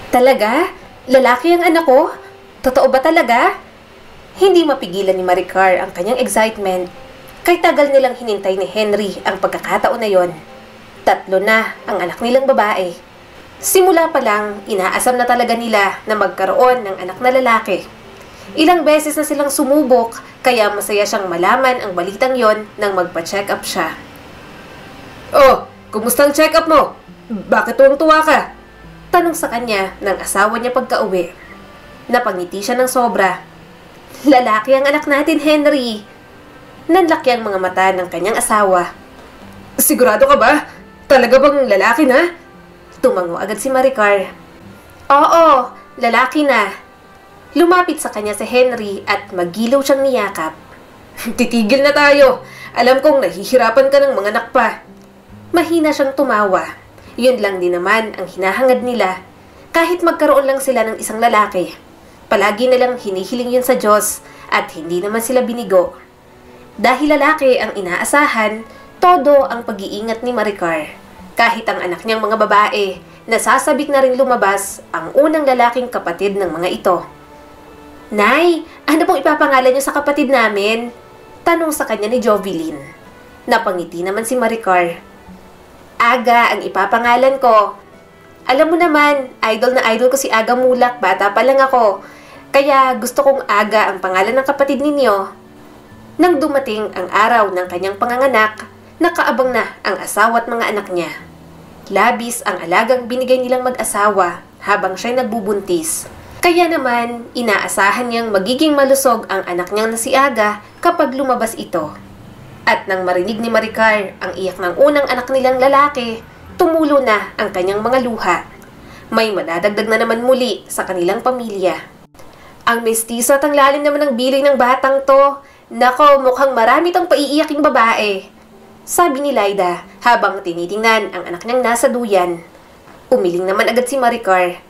Talaga? Lalaki ang anak ko? Totoo ba talaga? Hindi mapigilan ni Maricar ang kanyang excitement. Kay tagal nilang hinintay ni Henry ang pagkakataon na yon. 3 na ang anak nilang babae. Simula pa lang, inaasam na talaga nila na magkaroon ng anak na lalaki. Ilang beses na silang sumubok, kaya masaya siyang malaman ang balitang yon nang magpa-check up siya. "Oh, kumusta ang check up mo? Bakit tuwang-tuwa ka?" Tanong sa kanya ng asawa niya pagka-uwi. Napangiti siya ng sobra. "Lalaki ang anak natin, Henry." Nanlaki ang mga mata ng kanyang asawa. "Sigurado ka ba? Talaga bang lalaki na?" Tumango agad si Maricar. "Oo, lalaki na." Lumapit sa kanya si Henry at magilaw siyang niyakap. "Titigil na tayo. Alam kong nahihirapan ka ng mga anak pa." Mahina siyang tumawa. Yun lang din naman ang hinahangad nila. Kahit magkaroon lang sila ng isang lalaki, palagi nilang hinihiling yun sa Diyos at hindi naman sila binigo. Dahil lalaki ang inaasahan, todo ang pag-iingat ni Maricar. Kahit ang anak niyang mga babae, nasasabik na rin lumabas ang unang lalaking kapatid ng mga ito. "Nay, ano pong ipapangalan niyo sa kapatid namin?" Tanong sa kanya ni Jovelyn. Napangiti naman si Maricar. "Aga ang ipapangalan ko. Alam mo naman, idol na idol ko si Aga Mulak, bata pa lang ako. Kaya gusto kong Aga ang pangalan ng kapatid ninyo." Nang dumating ang araw ng kanyang panganganak, nakaabang na ang asawa at mga anak niya. Labis ang alagang binigay nilang mag-asawa habang siya'y nagbubuntis. Kaya naman, inaasahan niyang magiging malusog ang anak niyang na si Aga kapag lumabas ito. At nang marinig ni Maricar ang iyak ng unang anak nilang lalaki, tumulo na ang kanyang mga luha. May madadagdag na naman muli sa kanilang pamilya. "Ang mestizo at ang lalim naman ng biling ng batang to. Nako, mukhang marami tong paiiyaking babae," sabi ni Lyda habang tinitingnan ang anak niyang nasa duyan. Umiling naman agad si Maricar.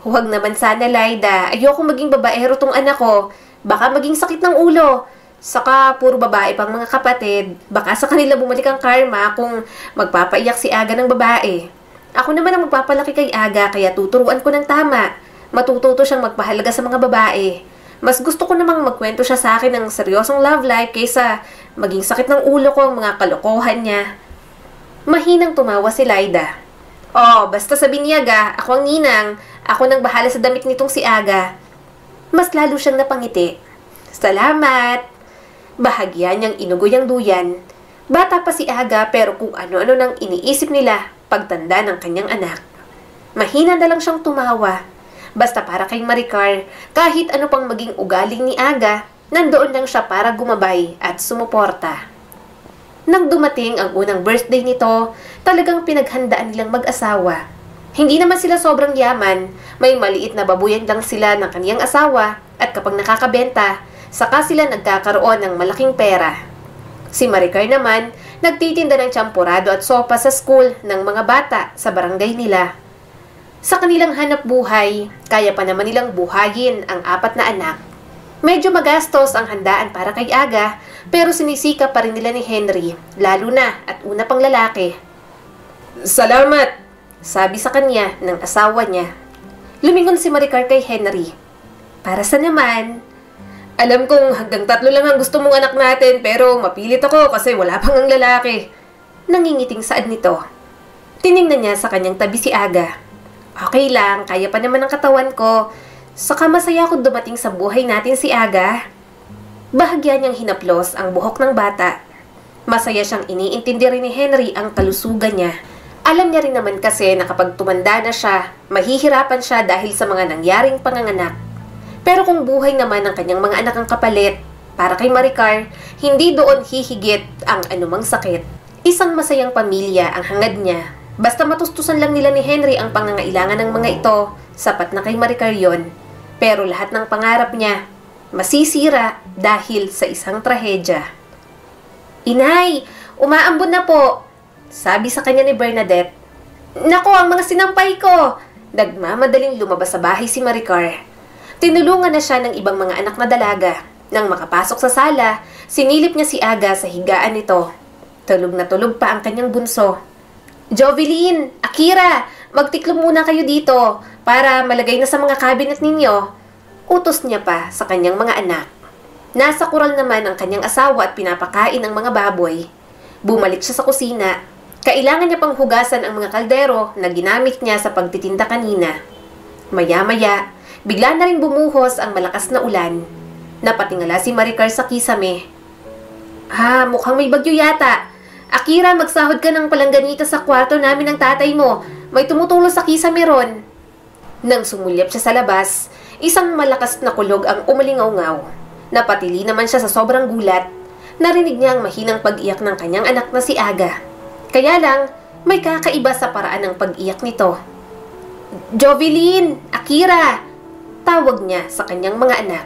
"Huwag naman sana, Lyda. Ayoko maging babaero tong anak ko. Baka maging sakit ng ulo. Saka puro babae pang mga kapatid. Baka sa kanila bumalik ang karma kung magpapaiyak si Aga ng babae. Ako naman ang magpapalaki kay Aga kaya tuturuan ko ng tama. Matututo siyang magpahalaga sa mga babae. Mas gusto ko namang magkwento siya sa akin ng seryosong love life kaysa maging sakit ng ulo ko ang mga kalokohan niya." Mahinang tumawa si Lyda. "Oh, basta sabihin niya, Aga, ako ang ninang. Ako nang bahala sa damit nitong si Aga." Mas lalo siyang napangiti. "Salamat." Bahagya niyang inugoy ang duyan. Bata pa si Aga pero kung ano-ano nang iniisip nila pagtanda ng kanyang anak. Mahina na lang siyang tumawa. Basta para kay Maricar, kahit ano pang maging ugaling ni Aga, nandoon lang siya para gumabay at sumuporta. Nang dumating ang unang birthday nito, talagang pinaghandaan nilang mag-asawa. Hindi naman sila sobrang yaman, may maliit na babuyan lang sila ng kaniyang asawa at kapag nakakabenta, saka sila nagkakaroon ng malaking pera. Si Maricar naman, nagtitinda ng tsampurado at sopa sa school ng mga bata sa barangay nila. Sa kanilang hanap buhay, kaya pa naman nilang buhayin ang 4 na anak. Medyo magastos ang handaan para kay Aga, pero sinisika pa rin nila ni Henry, lalo na at una pang lalaki. "Salamat," sabi sa kanya ng asawa niya. Lumingon si Maricar kay Henry. "Para sa naman?" "Alam kong hanggang 3 lang ang gusto mong anak natin, pero mapilit ako kasi wala pang ang lalaki." Nangingiting saad nito. Tiningnan niya sa kanyang tabi si Aga. "Okay lang, kaya pa naman ang katawan ko. Saka masaya akong dumating sa buhay natin si Aga." Bahagya niyang hinaplos ang buhok ng bata. Masaya siyang iniintindi rin ni Henry ang kalusugan niya. Alam niya rin naman kasi na kapag tumanda na siya, mahihirapan siya dahil sa mga nangyaring panganganak. Pero kung buhay naman ng kanyang mga anak ang kapalit, para kay Maricar, hindi doon hihigit ang anumang sakit. Isang masayang pamilya ang hangad niya. Basta matustusan lang nila ni Henry ang pangangailangan ng mga ito, sapat na kay Maricar yon. Pero lahat ng pangarap niya, masisira dahil sa isang trahedya. "Inay, umaambon na po," sabi sa kanya ni Bernadette. "Nako, ang mga sinampay ko!" Nagmamadaling lumabas sa bahay si Maricar. Tinulungan na siya ng ibang mga anak na dalaga. Nang makapasok sa sala, sinilip niya si Aga sa higaan nito. Tulog na tulog pa ang kanyang bunso. "Jovelyn! Akira! magtiklop muna kayo dito para malagay na sa mga cabinet ninyo. Utos niya pa sa kanyang mga anak. Nasa kural naman ang kanyang asawa at pinapakain ang mga baboy. Bumalik siya sa kusina. Kailangan niya pang hugasan ang mga kaldero na ginamit niya sa pagtitinda kanina. Maya-maya, bigla na rin bumuhos ang malakas na ulan. Napatingala si Maricar sa kisame. Mukhang may bagyo yata. Akira, magsahod ka ng palangganita sa kwarto namin ng tatay mo. May tumutulo sa kisame ron. Nang sumulyap siya sa labas, isang malakas na kulog ang umalingaw-ngaw. Napatili naman siya sa sobrang gulat. Narinig niya ang mahinang pag-iyak ng kanyang anak na si Aga. Kaya lang, may kakaiba sa paraan ng pag-iyak nito. Jovelyn! Akira! Tawag niya sa kanyang mga anak.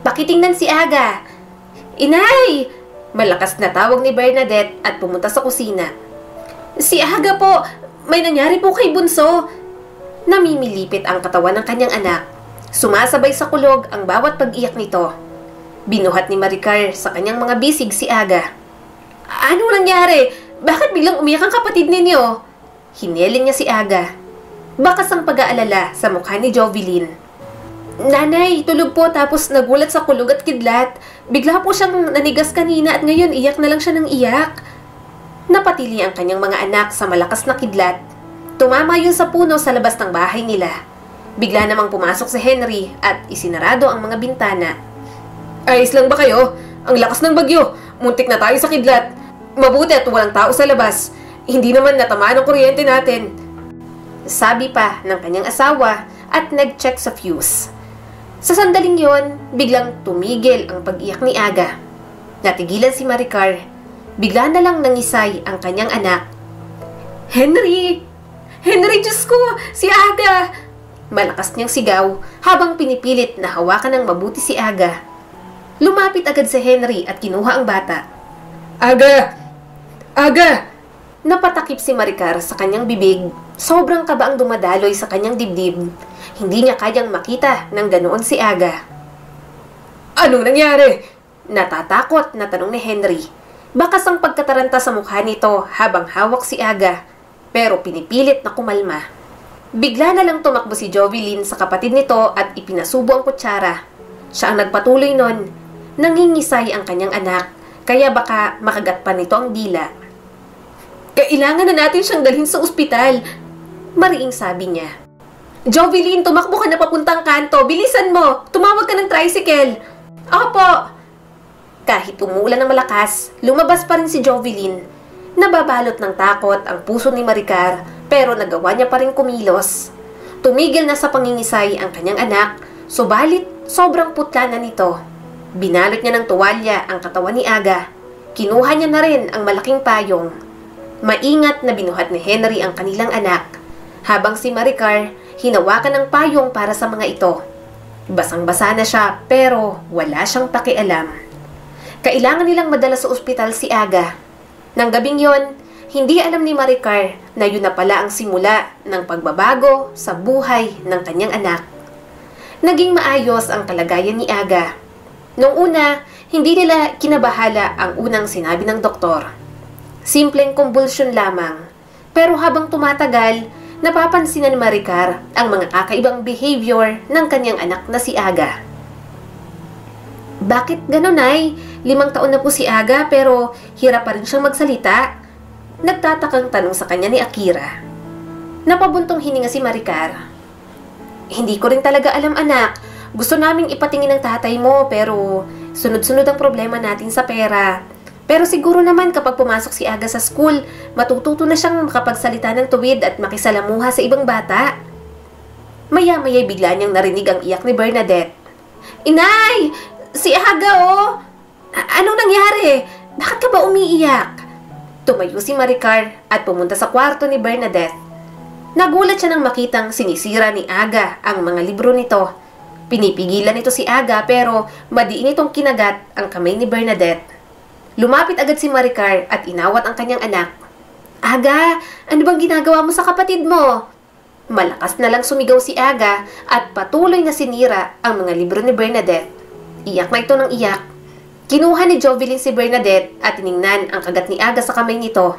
Pakitingnan si Aga. Inay! Malakas na tawag ni Bernadette at pumunta sa kusina. Si Aga po! May nangyari po kay Bunso! Namimilipit ang katawan ng kanyang anak. Sumasabay sa kulog ang bawat pag-iyak nito. Binuhat ni Maricar sa kanyang mga bisig si Aga. Ano nangyari? Bakit biglang umiyak ang kapatid ninyo? Hineling niya si Aga. Bakas ang pag-aalala sa mukha ni Jovelyn. Nanay, tulog po tapos nagulat sa kulog at kidlat. Bigla po siyang nanigas kanina at ngayon iyak na lang siya ng iyak. Napatili ang kanyang mga anak sa malakas na kidlat. Tumama yun sa puno sa labas ng bahay nila. Bigla namang pumasok si Henry at isinarado ang mga bintana. Ayos lang ba kayo? Ang lakas ng bagyo. Muntik na tayo sa kidlat. Mabuti at walang tao sa labas. Hindi naman natamaan ang kuryente natin. Sabi pa ng kanyang asawa at nag-check sa fuse. Sa sandaling yon, biglang tumigil ang pag-iyak ni Aga. Natigilan si Maricar. Bigla na lang nangisay ang kanyang anak. Henry! Henry, Diyos ko! Si Aga! Malakas niyang sigaw habang pinipilit na hawakan ng mabuti si Aga. Lumapit agad si Henry at kinuha ang bata. Aga! Aga! Napatakip si Maricar sa kanyang bibig. Sobrang kaba ang dumadaloy sa kanyang dibdib. Hindi niya kayang makita nang ganoon si Aga. Anong nangyari? Natatakot na tanong ni Henry. Bakas ang pagkataranta sa mukha nito habang hawak si Aga. Pero pinipilit na kumalma. Bigla na lang tumakbo si Jovelyn sa kapatid nito at ipinasubo ang kutsara. Siya ang nagpatuloy nun. Nangingisay ang kanyang anak, kaya baka makagat pa nito ang dila. Kailangan na natin siyang dalhin sa ospital, mariing sabi niya. Jovelyn, tumakbo ka na papuntang kanto. Bilisan mo! Tumawag ka ng tricycle. Opo! Kahit umuulan ng malakas, lumabas pa rin si Jovelyn. Nababalot ng takot ang puso ni Maricar, pero nagawa niya pa rin kumilos. Tumigil na sa pangingisay ang kanyang anak, subalit sobrang putla na nito. Binalot niya ng tuwalya ang katawan ni Aga. Kinuha niya na rin ang malaking payong. Maingat na binuhat ni Henry ang kanilang anak, habang si Maricar hinawakan ng payong para sa mga ito. Basang-basa na siya pero wala siyang pakialam. Kailangan nilang madala sa ospital si Aga. Nang gabing yon, hindi alam ni Maricar na yun na pala ang simula ng pagbabago sa buhay ng kanyang anak. Naging maayos ang kalagayan ni Aga. Noong una, hindi nila kinabahala ang unang sinabi ng doktor. Simpleng convulsion lamang. Pero habang tumatagal, napapansin na ni Maricar ang mga kakaibang behavior ng kanyang anak na si Aga. Bakit ganun, Nay? 5 taon na po si Aga pero hirap pa rin siyang magsalita. Nagtatakang tanong sa kanya ni Akira. Napabuntong hininga si Maricar. Hindi ko rin talaga alam, anak. Gusto naming ipatingin ng tatay mo pero sunod-sunod ang problema natin sa pera. Pero siguro naman kapag pumasok si Aga sa school, matututo na siyang makapagsalita ng tuwid at makisalamuha sa ibang bata. Maya-maya bigla niyang narinig ang iyak ni Bernadette. Inay! Si Aga, oh! Anong nangyari? Bakit ka ba umiiyak? Tumayo si Maricar at pumunta sa kwarto ni Bernadette. Nagulat siya nang makitang sinisira ni Aga ang mga libro nito. Pinipigilan nito si Aga pero madiin itong kinagat ang kamay ni Bernadette. Lumapit agad si Maricar at inawat ang kanyang anak. Aga, ano bang ginagawa mo sa kapatid mo? Malakas na lang sumigaw si Aga at patuloy na sinira ang mga libro ni Bernadette. Iyak na ito ng iyak. Kinuha ni Jovelyn si Bernadette at tiningnan ang kagat ni Aga sa kamay nito.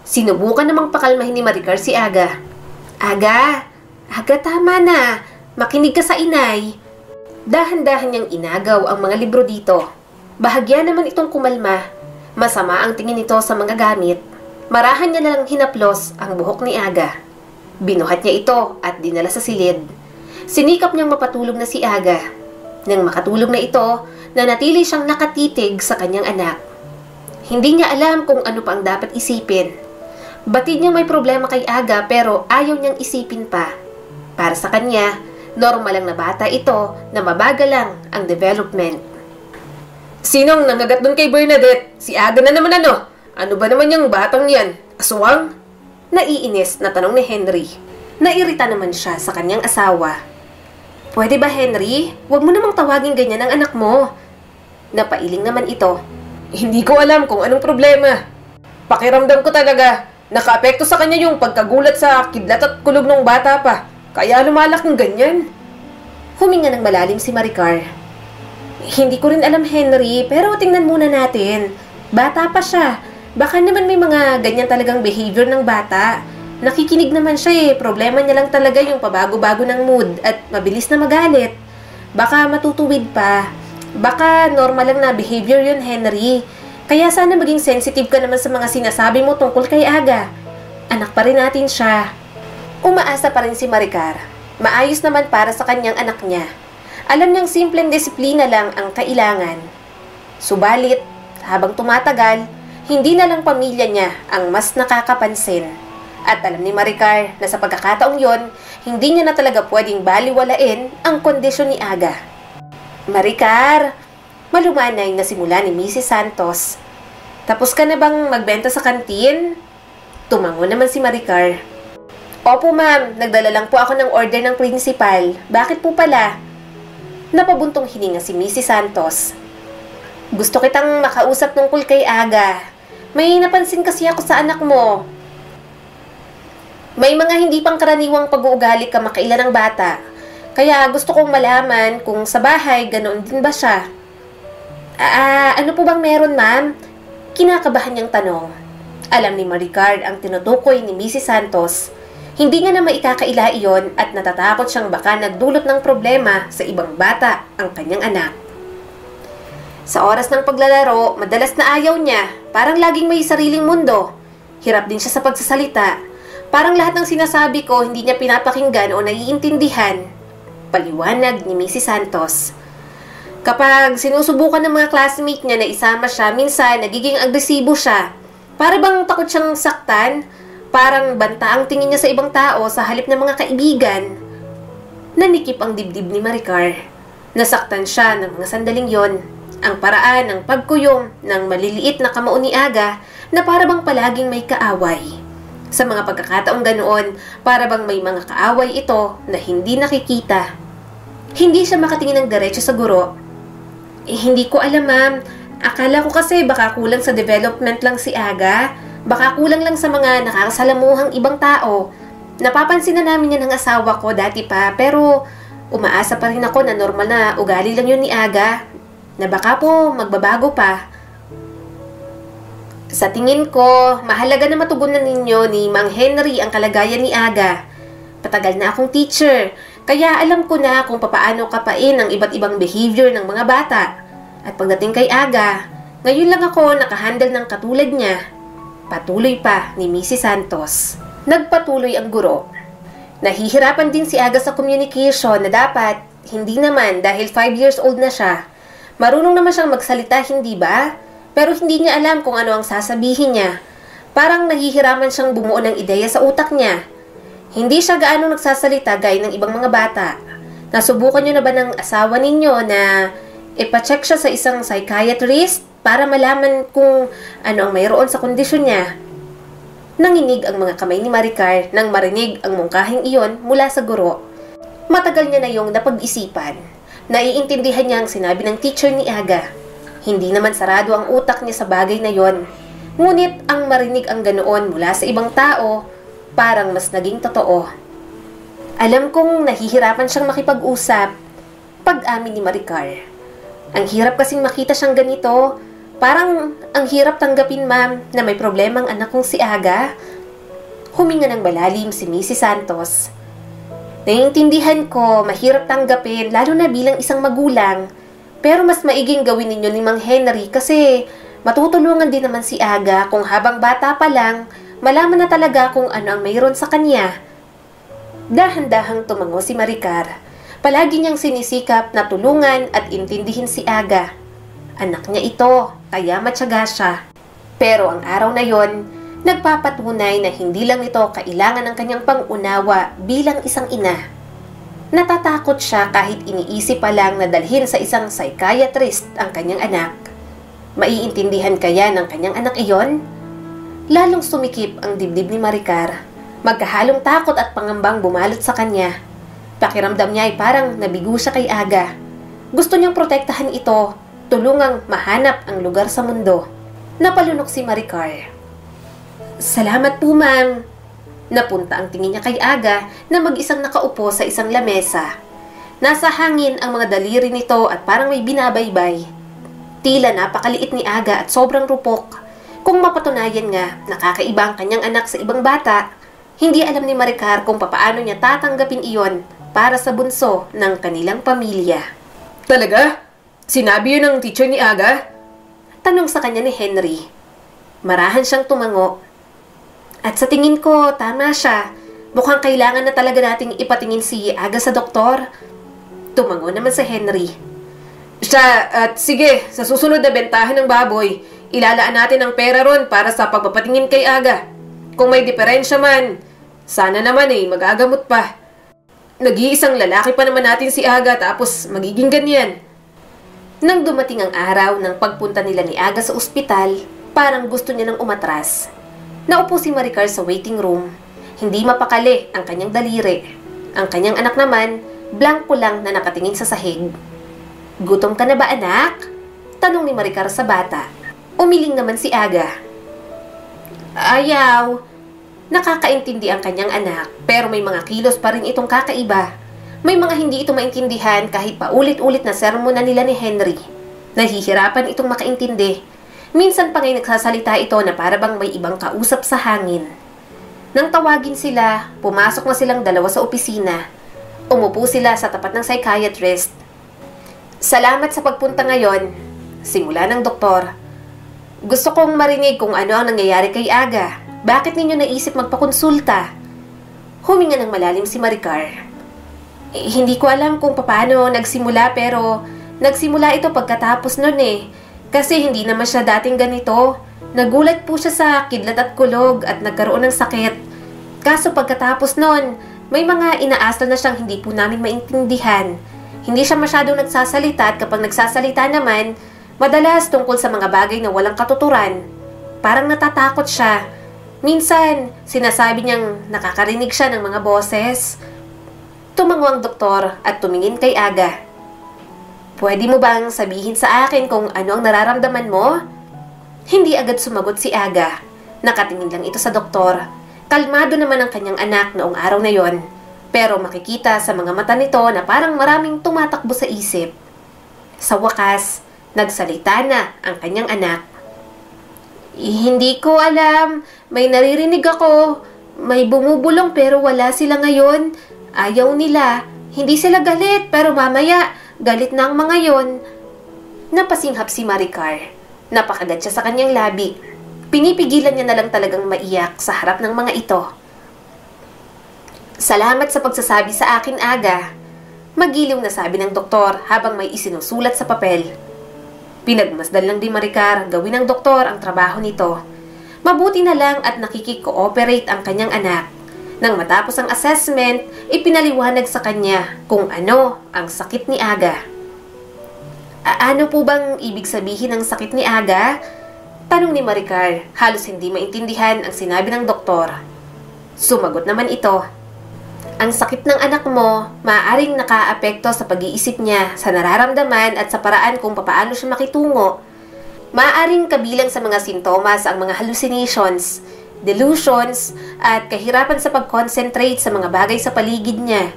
Sinubukan namang pakalmahin ni Maricar si Aga. Aga, tama na. Makinig ka sa inay. Dahan-dahan niyang inagaw ang mga libro dito. Bahagya naman itong kumalma. Masama ang tingin nito sa mga gamit. Marahan niya nalang hinaplos ang buhok ni Aga. Binuhat niya ito at dinala sa silid. Sinikap niyang mapatulog na si Aga. Nang makatulog na ito, nanatili siyang nakatitig sa kanyang anak. Hindi niya alam kung ano pa ang dapat isipin. Batid niyang may problema kay Aga pero ayaw niyang isipin pa. Para sa kanya, normal lang na bata ito na mabagal lang ang development. Sinong nangagat doon kay Bernadette? Si Aga na naman ano? Ano ba naman yung batang yan? Aswang? Naiinis na tanong ni Henry. Nairita naman siya sa kanyang asawa. Pwede ba Henry? Huwag mo namang tawagin ganyan ang anak mo. Napailing naman ito. Hindi ko alam kung anong problema. Pakiramdam ko talaga, nakaapekto sa kanya yung pagkagulat sa kidlat at kulog ng bata pa. Kaya lumalaking ganyan. Huminga ng malalim si Maricar. Hindi ko rin alam Henry, pero tingnan muna natin. Bata pa siya. Baka naman may mga ganyan talagang behavior ng bata. Nakikinig naman siya eh. Problema niya lang talaga yung pabago-bago ng mood at mabilis na magalit. Baka matutuwid pa. Baka normal lang na behavior yun, Henry. Kaya sana maging sensitive ka naman sa mga sinasabi mo tungkol kay Aga. Anak pa rin natin siya. Umaasa pa rin si Maricar. Maayos naman para sa kanyang anak niya. Alam niyang simpleng disiplina lang ang kailangan. Subalit, habang tumatagal, hindi na lang pamilya niya ang mas nakakapansin. At alam ni Maricar na sa pagkakataong yon, hindi niya na talaga pwedeng baliwalain ang kondisyon ni Aga. Maricar, malumanay na simula ni Mrs. Santos. Tapos ka na bang magbenta sa kantin? Tumango naman si Maricar. Opo ma'am, nagdala lang po ako ng order ng principal. Bakit po pala? Napabuntong hininga si Mrs. Santos. Gusto kitang makausap tungkol kay Aga. May napansin kasi ako sa anak mo. May mga hindi pang karaniwang pag-uugali ka makailan ng bata. Kaya gusto kong malaman kung sa bahay ganoon din ba siya. Ano po bang meron ma'am? Kinakabahan niyang tanong. Alam ni Maricar ang tinutukoy ni Mrs. Santos. Hindi niya na maikakaila iyon at natatakot siyang baka nagdulot ng problema sa ibang bata ang kanyang anak. Sa oras ng paglalaro, madalas na ayaw niya. Parang laging may sariling mundo. Hirap din siya sa pagsasalita. Parang lahat ng sinasabi ko hindi niya pinapakinggan o naiintindihan. Paliwanag ni Mrs. Santos. Kapag sinusubukan ng mga classmate niya na isama siya, minsan nagiging agresibo siya. Para bang takot siyang saktan? Parang banta ang tingin niya sa ibang tao sa halip ng mga kaibigan. Nanikip ang dibdib ni Maricar. Nasaktan siya ng mga sandaling yon. Ang paraan ng pagkuyom ng maliliit na kamao ni Aga na para bang palaging may kaaway. Sa mga pagkakataong ganoon, para bang may mga kaaway ito na hindi nakikita. Hindi siya makatingin ng diretso sa guro. Hindi ko alam ma'am. Akala ko kasi baka kulang sa development lang si Aga. Baka kulang lang sa mga nakakasalamuhang ibang tao. Napapansin na namin yan ng asawa ko dati pa, pero umaasa pa rin ako na normal na ugali lang yun ni Aga. Na baka po magbabago pa. Sa tingin ko, mahalaga na matugunan ninyo ni Mang Henry ang kalagayan ni Aga. Patagal na akong teacher, kaya alam ko na kung papaano kapain ang iba't ibang behavior ng mga bata. At pagdating kay Aga, ngayon lang ako nakahandle ng katulad niya. Patuloy pa ni Mrs. Santos. Nagpatuloy ang guro. Nahihirapan din si Aga sa communication na dapat, hindi naman dahil 5 years old na siya. Marunong naman siyang magsalita, hindi ba? Pero hindi niya alam kung ano ang sasabihin niya. Parang nahihiraman siyang bumuo ng ideya sa utak niya. Hindi siya gaano nagsasalita gaya ng ibang mga bata. Nasubukan niyo na ba ng asawa ninyo na ipacheck siya sa isang psychiatrist para malaman kung ano ang mayroon sa kondisyon niya? Nanginig ang mga kamay ni Maricar nang marinig ang mungkahing iyon mula sa guro. Matagal niya na yung napag-isipan. Naiintindihan niya ang sinabi ng teacher ni Aga. Hindi naman sarado ang utak niya sa bagay na yon. Ngunit ang marinig ang ganoon mula sa ibang tao, parang mas naging totoo. Alam kong nahihirapan siyang makipag-usap. Pag-amin ni Maricar. Ang hirap kasing makita siyang ganito. Parang ang hirap tanggapin ma'am na may problema ang anak kong si Aga. Huminga ng malalim si Mrs. Santos. Naiintindihan ko, mahirap tanggapin, lalo na bilang isang magulang. Pero mas maiging gawin ninyo ni Mang Henry kasi matutulungan din naman si Aga kung habang bata pa lang, malaman na talaga kung ano ang mayroon sa kanya. Dahan-dahang tumango si Maricar. Palagi niyang sinisikap na tulungan at intindihin si Aga. Anak niya ito, kaya matyaga siya. Pero ang araw na yon, nagpapatunay na hindi lang ito kailangan ng kanyang pangunawa bilang isang ina. Natatakot siya kahit iniisip pa lang na dalhin sa isang psychiatrist ang kanyang anak. Maiintindihan kaya ng kanyang anak iyon? Lalong sumikip ang dibdib ni Maricar. Magkahalong takot at pangambang bumalot sa kanya. Pakiramdam niya ay parang nabigo siya kay Aga. Gusto niyang protektahan ito, tulungang mahanap ang lugar sa mundo. Napalunok si Maricar. Salamat po, ma'am. Napunta ang tingin niya kay Aga na mag-isang nakaupo sa isang lamesa. Nasa hangin ang mga daliri nito at parang may binabaybay. Tila napakaliit ni Aga at sobrang rupok. Kung mapatunayan nga nakakaiba ang kanyang anak sa ibang bata, hindi alam ni Maricar kung papaano niya tatanggapin iyon para sa bunso ng kanilang pamilya. Talaga? Sinabi yun ng teacher ni Aga? Tanong sa kanya ni Henry. Marahan siyang tumango. At sa tingin ko, tama siya. Mukhang kailangan na talaga nating ipatingin si Aga sa doktor. Tumango naman si Henry. Siya, at sige, sa susunod na bentahan ng baboy, ilalaan natin ang pera ron para sa pagpapatingin kay Aga. Kung may diferensya man, sana naman magagamot pa. Nag-iisang lalaki pa naman natin si Aga tapos magiging ganyan. Nang dumating ang araw ng pagpunta nila ni Aga sa ospital, parang gusto niya nang umatras. Naupo si Maricar sa waiting room. Hindi mapakali ang kanyang daliri. Ang kanyang anak naman, blanko lang na nakatingin sa sahig. Gutom ka na ba, anak? Tanong ni Maricar sa bata. Umiling naman si Aga. Ayaw. Nakakaintindi ang kanyang anak, pero may mga kilos pa rin itong kakaiba. May mga hindi ito maintindihan kahit paulit-ulit na sermonan nila ni Henry. Nahihirapan itong makaintindi. Minsan pa ngay nagsasalita ito na para bang may ibang kausap sa hangin. Nang tawagin sila, pumasok na silang dalawa sa opisina. Umupo sila sa tapat ng psychiatrist. Salamat sa pagpunta ngayon. Simula ng doktor. Gusto kong marinig kung ano ang nangyayari kay Aga. Bakit ninyo naisip magpakonsulta? Huminga ng malalim si Maricar. Hindi ko alam kung paano nagsimula pero nagsimula ito pagkatapos nun Kasi hindi naman siya dating ganito. Nagulat po siya sa kidlat at kulog at nagkaroon ng sakit. Kaso pagkatapos nun, may mga inaasal na siyang hindi po namin maintindihan. Hindi siya masyadong nagsasalita at kapag nagsasalita naman, madalas tungkol sa mga bagay na walang katuturan. Parang natatakot siya. Minsan, sinasabi niyang nakakarinig siya ng mga boses. Tumango ang doktor at tumingin kay Aga. Pwede mo bang sabihin sa akin kung ano ang nararamdaman mo? Hindi agad sumagot si Aga. Nakatingin lang ito sa doktor. Kalmado naman ang kanyang anak noong araw na yon. Pero makikita sa mga mata nito na parang maraming tumatakbo sa isip. Sa wakas, nagsalita na ang kanyang anak. Hindi ko alam. May naririnig ako. May bumubulong pero wala sila ngayon. Ayaw nila. Hindi sila galit pero mamaya galit na ang mga yon. Napasinghap si Maricar. Napakagat siya sa kanyang labi. Pinipigilan niya na lang talagang maiyak sa harap ng mga ito. Salamat sa pagsasabi sa akin, Aga. Magiliw na sabi ng doktor habang may isinusulat sa papel. Pinagmasdan lang di Maricar gawin ng doktor ang trabaho nito. Mabuti na lang at nakikikooperate ang kanyang anak. Nang matapos ang assessment, ipinaliwanag sa kanya kung ano ang sakit ni Aga. Ano po bang ibig sabihin ng sakit ni Aga? Tanong ni Maricar, halos hindi maintindihan ang sinabi ng doktor. Sumagot naman ito. Ang sakit ng anak mo, maaaring nakaapekto sa pag-iisip niya, sa nararamdaman at sa paraan kung papaano siya makitungo. Maaaring kabilang sa mga sintomas ang mga hallucinations, delusions, at kahirapan sa pag-concentrate sa mga bagay sa paligid niya.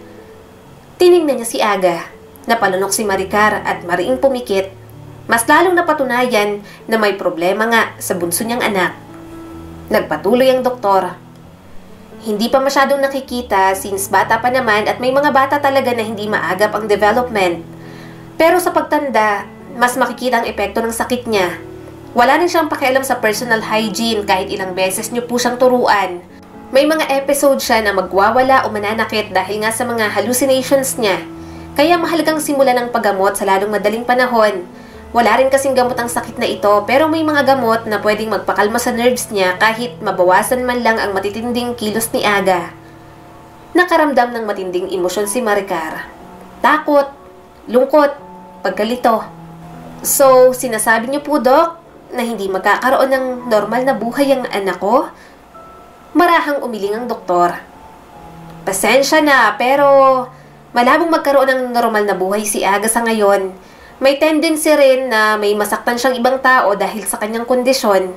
Tiningnan niya si Aga. Napalunok si Maricar at mariing pumikit. Mas lalong napatunayan na may problema nga sa bunso niyang anak. Nagpatuloy ang doktor. Hindi pa masyadong nakikita since bata pa naman at may mga bata talaga na hindi maagap ang development. Pero sa pagtanda, mas makikita ang epekto ng sakit niya. Wala rin siyang pakialam sa personal hygiene kahit ilang beses niyo po siyang turuan. May mga episode siya na magwawala o mananakit dahil nga sa mga hallucinations niya. Kaya mahalagang simulan ng paggamot sa lalong madaling panahon. Wala rin kasing gamot ang sakit na ito pero may mga gamot na pwedeng magpakalma sa nerves niya kahit mabawasan man lang ang matitinding kilos ni Aga. Nakaramdam ng matinding emosyon si Maricar. Takot, lungkot, pagkalito. So, sinasabi niyo po, Dok, na hindi magkakaroon ng normal na buhay ang anak ko? Marahang umiling ang doktor. Pasensya na, pero malabong magkaroon ng normal na buhay si Aga sa ngayon. May tendency rin na may masaktan siyang ibang tao dahil sa kanyang kondisyon.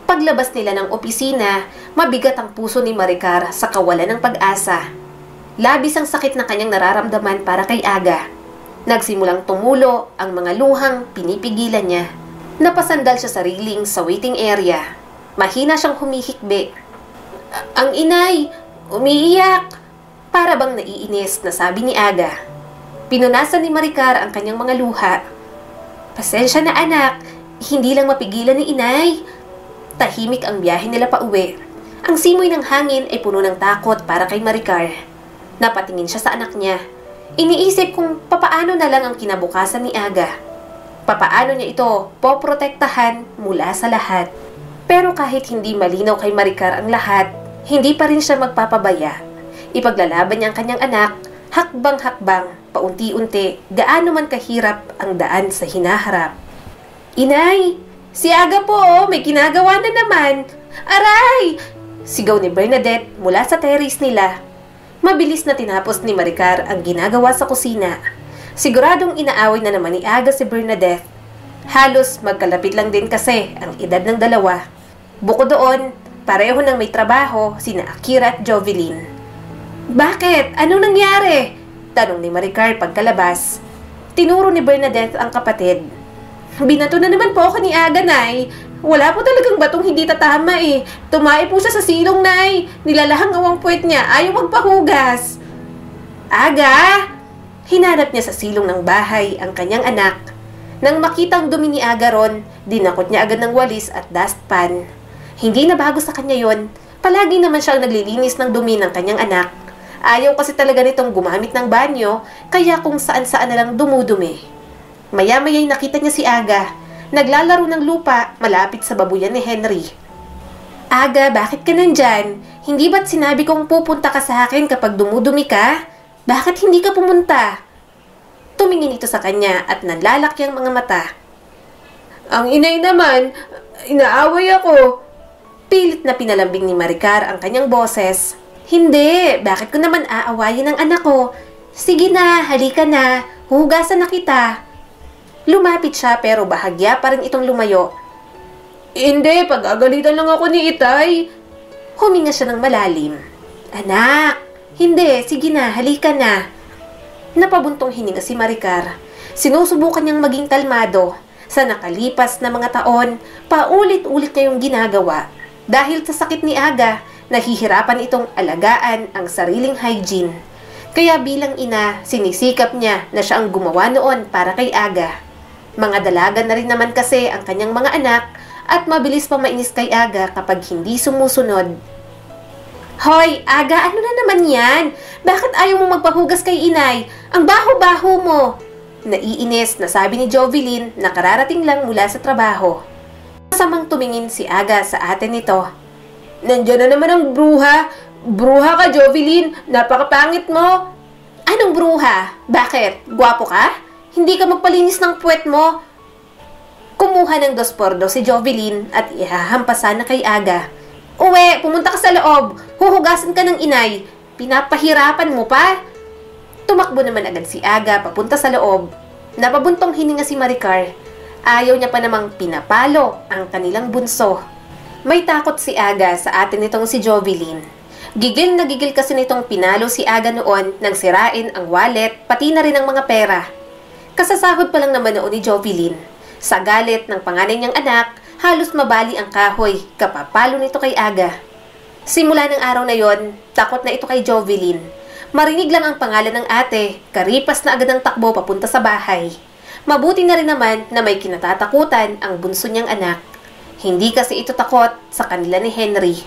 Paglabas nila ng opisina, mabigat ang puso ni Maricar sa kawalan ng pag-asa. Labis ang sakit na kanyang nararamdaman para kay Aga. Nagsimulang tumulo ang mga luhang pinipigilan niya. Napasandal siya sa railing sa waiting area. Mahina siyang humihikbi. Ang inay, umiiyak. Para bang naiinis na sabi ni Aga. Pinunasan ni Maricar ang kanyang mga luha. Pasensya na anak, hindi lang mapigilan ni inay. Tahimik ang biyahe nila pa uwi. Ang simoy ng hangin ay puno ng takot para kay Maricar. Napatingin siya sa anak niya. Iniisip kung papaano na lang ang kinabukasan ni Aga. Papaano niya ito poprotektahan mula sa lahat. Pero kahit hindi malinaw kay Maricar ang lahat, hindi pa rin siya magpapabaya. Ipaglalaban niya ang kanyang anak, hakbang-hakbang, paunti-unti, gaano man kahirap ang daan sa hinaharap. Inay, si Aga po, may ginagawa na naman. Aray! Sigaw ni Bernadette mula sa terrace nila. Mabilis na tinapos ni Maricar ang ginagawa sa kusina. Siguradong inaaway na naman ni Aga si Bernadette. Halos magkalapit lang din kasi ang edad ng dalawa. Bukod doon, pareho nang may trabaho sina Akira at Jovelyn. Bakit? Anong nangyari? Tanong ni Maricar pagkalabas. Tinuro ni Bernadette ang kapatid. Binato na naman po ako ni Aga, Nay. Wala po talagang batong hindi tatama eh. Tumae po siya sa silong, Nay. Nilalahang awang puwet niya. Ayaw magpahugas. Aga! Hinanap niya sa silong ng bahay ang kanyang anak. Nang makitang dumi ni Aga ron, dinakot niya agad ng walis at dustpan. Hindi na bago sa kanya yon. Palagi naman siyang naglilinis ng dumi ng kanyang anak. Ayaw kasi talaga nitong gumamit ng banyo, kaya kung saan-saan na lang dumudumi. Maya-maya'y nakita niya si Aga. Naglalaro ng lupa malapit sa babuyan ni Henry. Aga, bakit ka nandyan? Hindi ba't sinabi kong pupunta ka sa akin kapag dumudumi ka? Bakit hindi ka pumunta? Tumingin ito sa kanya at nanlalaki ang mga mata. Ang inay naman, inaaway ako. Pilit na pinalambing ni Maricar ang kanyang boses. Hindi, bakit ko naman aawayin ang anak ko? Sige na, halika na, huhugasan na kita. Lumapit siya pero bahagya pa rin itong lumayo. Hindi, pag-agalitan lang ako ni Itay. Huminga siya ng malalim. Anak, hindi, sige na, halika na. Napabuntong hininga si Maricar. Sinusubukan niyang maging kalmado. Sa nakalipas na mga taon, paulit-ulit niya yung ginagawa. Dahil sa sakit ni Aga, nahihirapan itong alagaan ang sariling hygiene. Kaya bilang ina, sinisikap niya na siya ang gumawa noon para kay Aga. Mga dalaga na rin naman kasi ang kanyang mga anak at mabilis pa mainis kay Aga kapag hindi sumusunod. Hoy, Aga, ano na naman yan? Bakit ayaw mo magpahugas kay inay? Ang baho-baho mo! Naiinis na sabi ni Jovelyn na kararating lang mula sa trabaho. Masamang tumingin si Aga sa ate nito. Nandiyan na naman ang bruha. Bruha ka, Jovelyn. Napakapangit mo. Anong bruha? Bakit? Gwapo ka? Hindi ka magpalinis ng puwet mo. Kumuha ng 2x2 si Jovelyn at ihahampasan na kay Aga. Uwe, pumunta ka sa loob. Huhugasan ka ng inay. Pinapahirapan mo pa. Tumakbo naman agad si Aga papunta sa loob. Napabuntong hininga si Maricar. Ayaw niya pa namang pinapalo ang kanilang bunso. May takot si Aga sa atin nitong si Jovelyn. Gigil na gigil kasi nitong pinalo si Aga noon nang sirain ang wallet pati na rin ang mga pera. Kasasahod pa lang naman noon ni Jovelyn. Sa galit ng panganay niyang anak, halos mabali ang kahoy kapapalo nito kay Aga. Simula ng araw na yon, takot na ito kay Jovelyn. Marinig lang ang pangalan ng ate, karipas na agad ang takbo papunta sa bahay. Mabuti na rin naman na may kinatatakutan ang bunso niyang anak. Hindi kasi ito takot sa kanila ni Henry.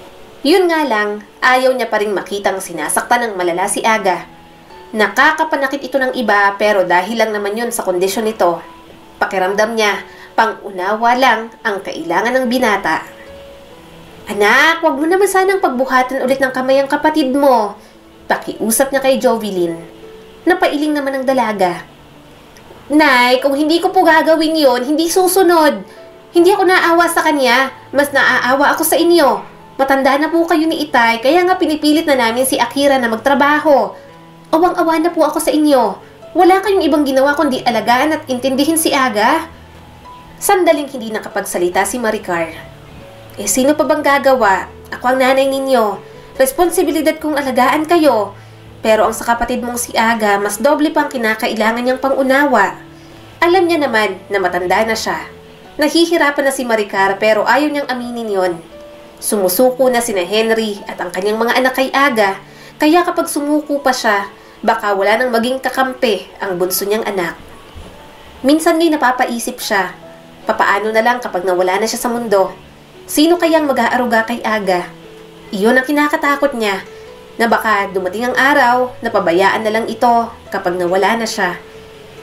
Yun nga lang, ayaw niya pa rin makitang sinasaktan ng malala si Aga. Nakakapanakit ito ng iba pero dahil lang naman yun sa kondisyon nito. Pakiramdam niya, pang-unawa lang ang kailangan ng binata. Anak, wag mo naman sanang pagbuhatan ulit ng kamay ang kapatid mo. Pakiusap niya kay Jovelyn. Napailing naman ang dalaga. Nay, kung hindi ko po gagawin yun, hindi susunod. Hindi ako naawa sa kanya, mas naaawa ako sa inyo. Matanda na po kayo ni Itay, kaya nga pinipilit na namin si Akira na magtrabaho. Awang-awa na po ako sa inyo. Wala kayong ibang ginawa kundi alagaan at intindihin si Aga. Sandaling hindi nakapagsalita si Maricar. Sino pa bang gagawa? Ako ang nanay ninyo. Responsibilidad kong alagaan kayo. Pero ang sa kapatid mong si Aga, mas doble pang kinakailangan niyang pangunawa. Alam niya naman na matanda na siya. Nahihirapan na si Maricar pero ayaw niyang aminin yon. Sumusuko na sina Henry at ang kanyang mga anak kay Aga, kaya kapag sumuko pa siya, baka wala nang maging kakampi ang bunso niyang anak. Minsan ngay napapaisip siya, papaano na lang kapag nawala na siya sa mundo? Sino kayang mag-aaruga kay Aga? Iyon ang kinakatakot niya, na baka dumating ang araw na pabayaan na lang ito kapag nawala na siya.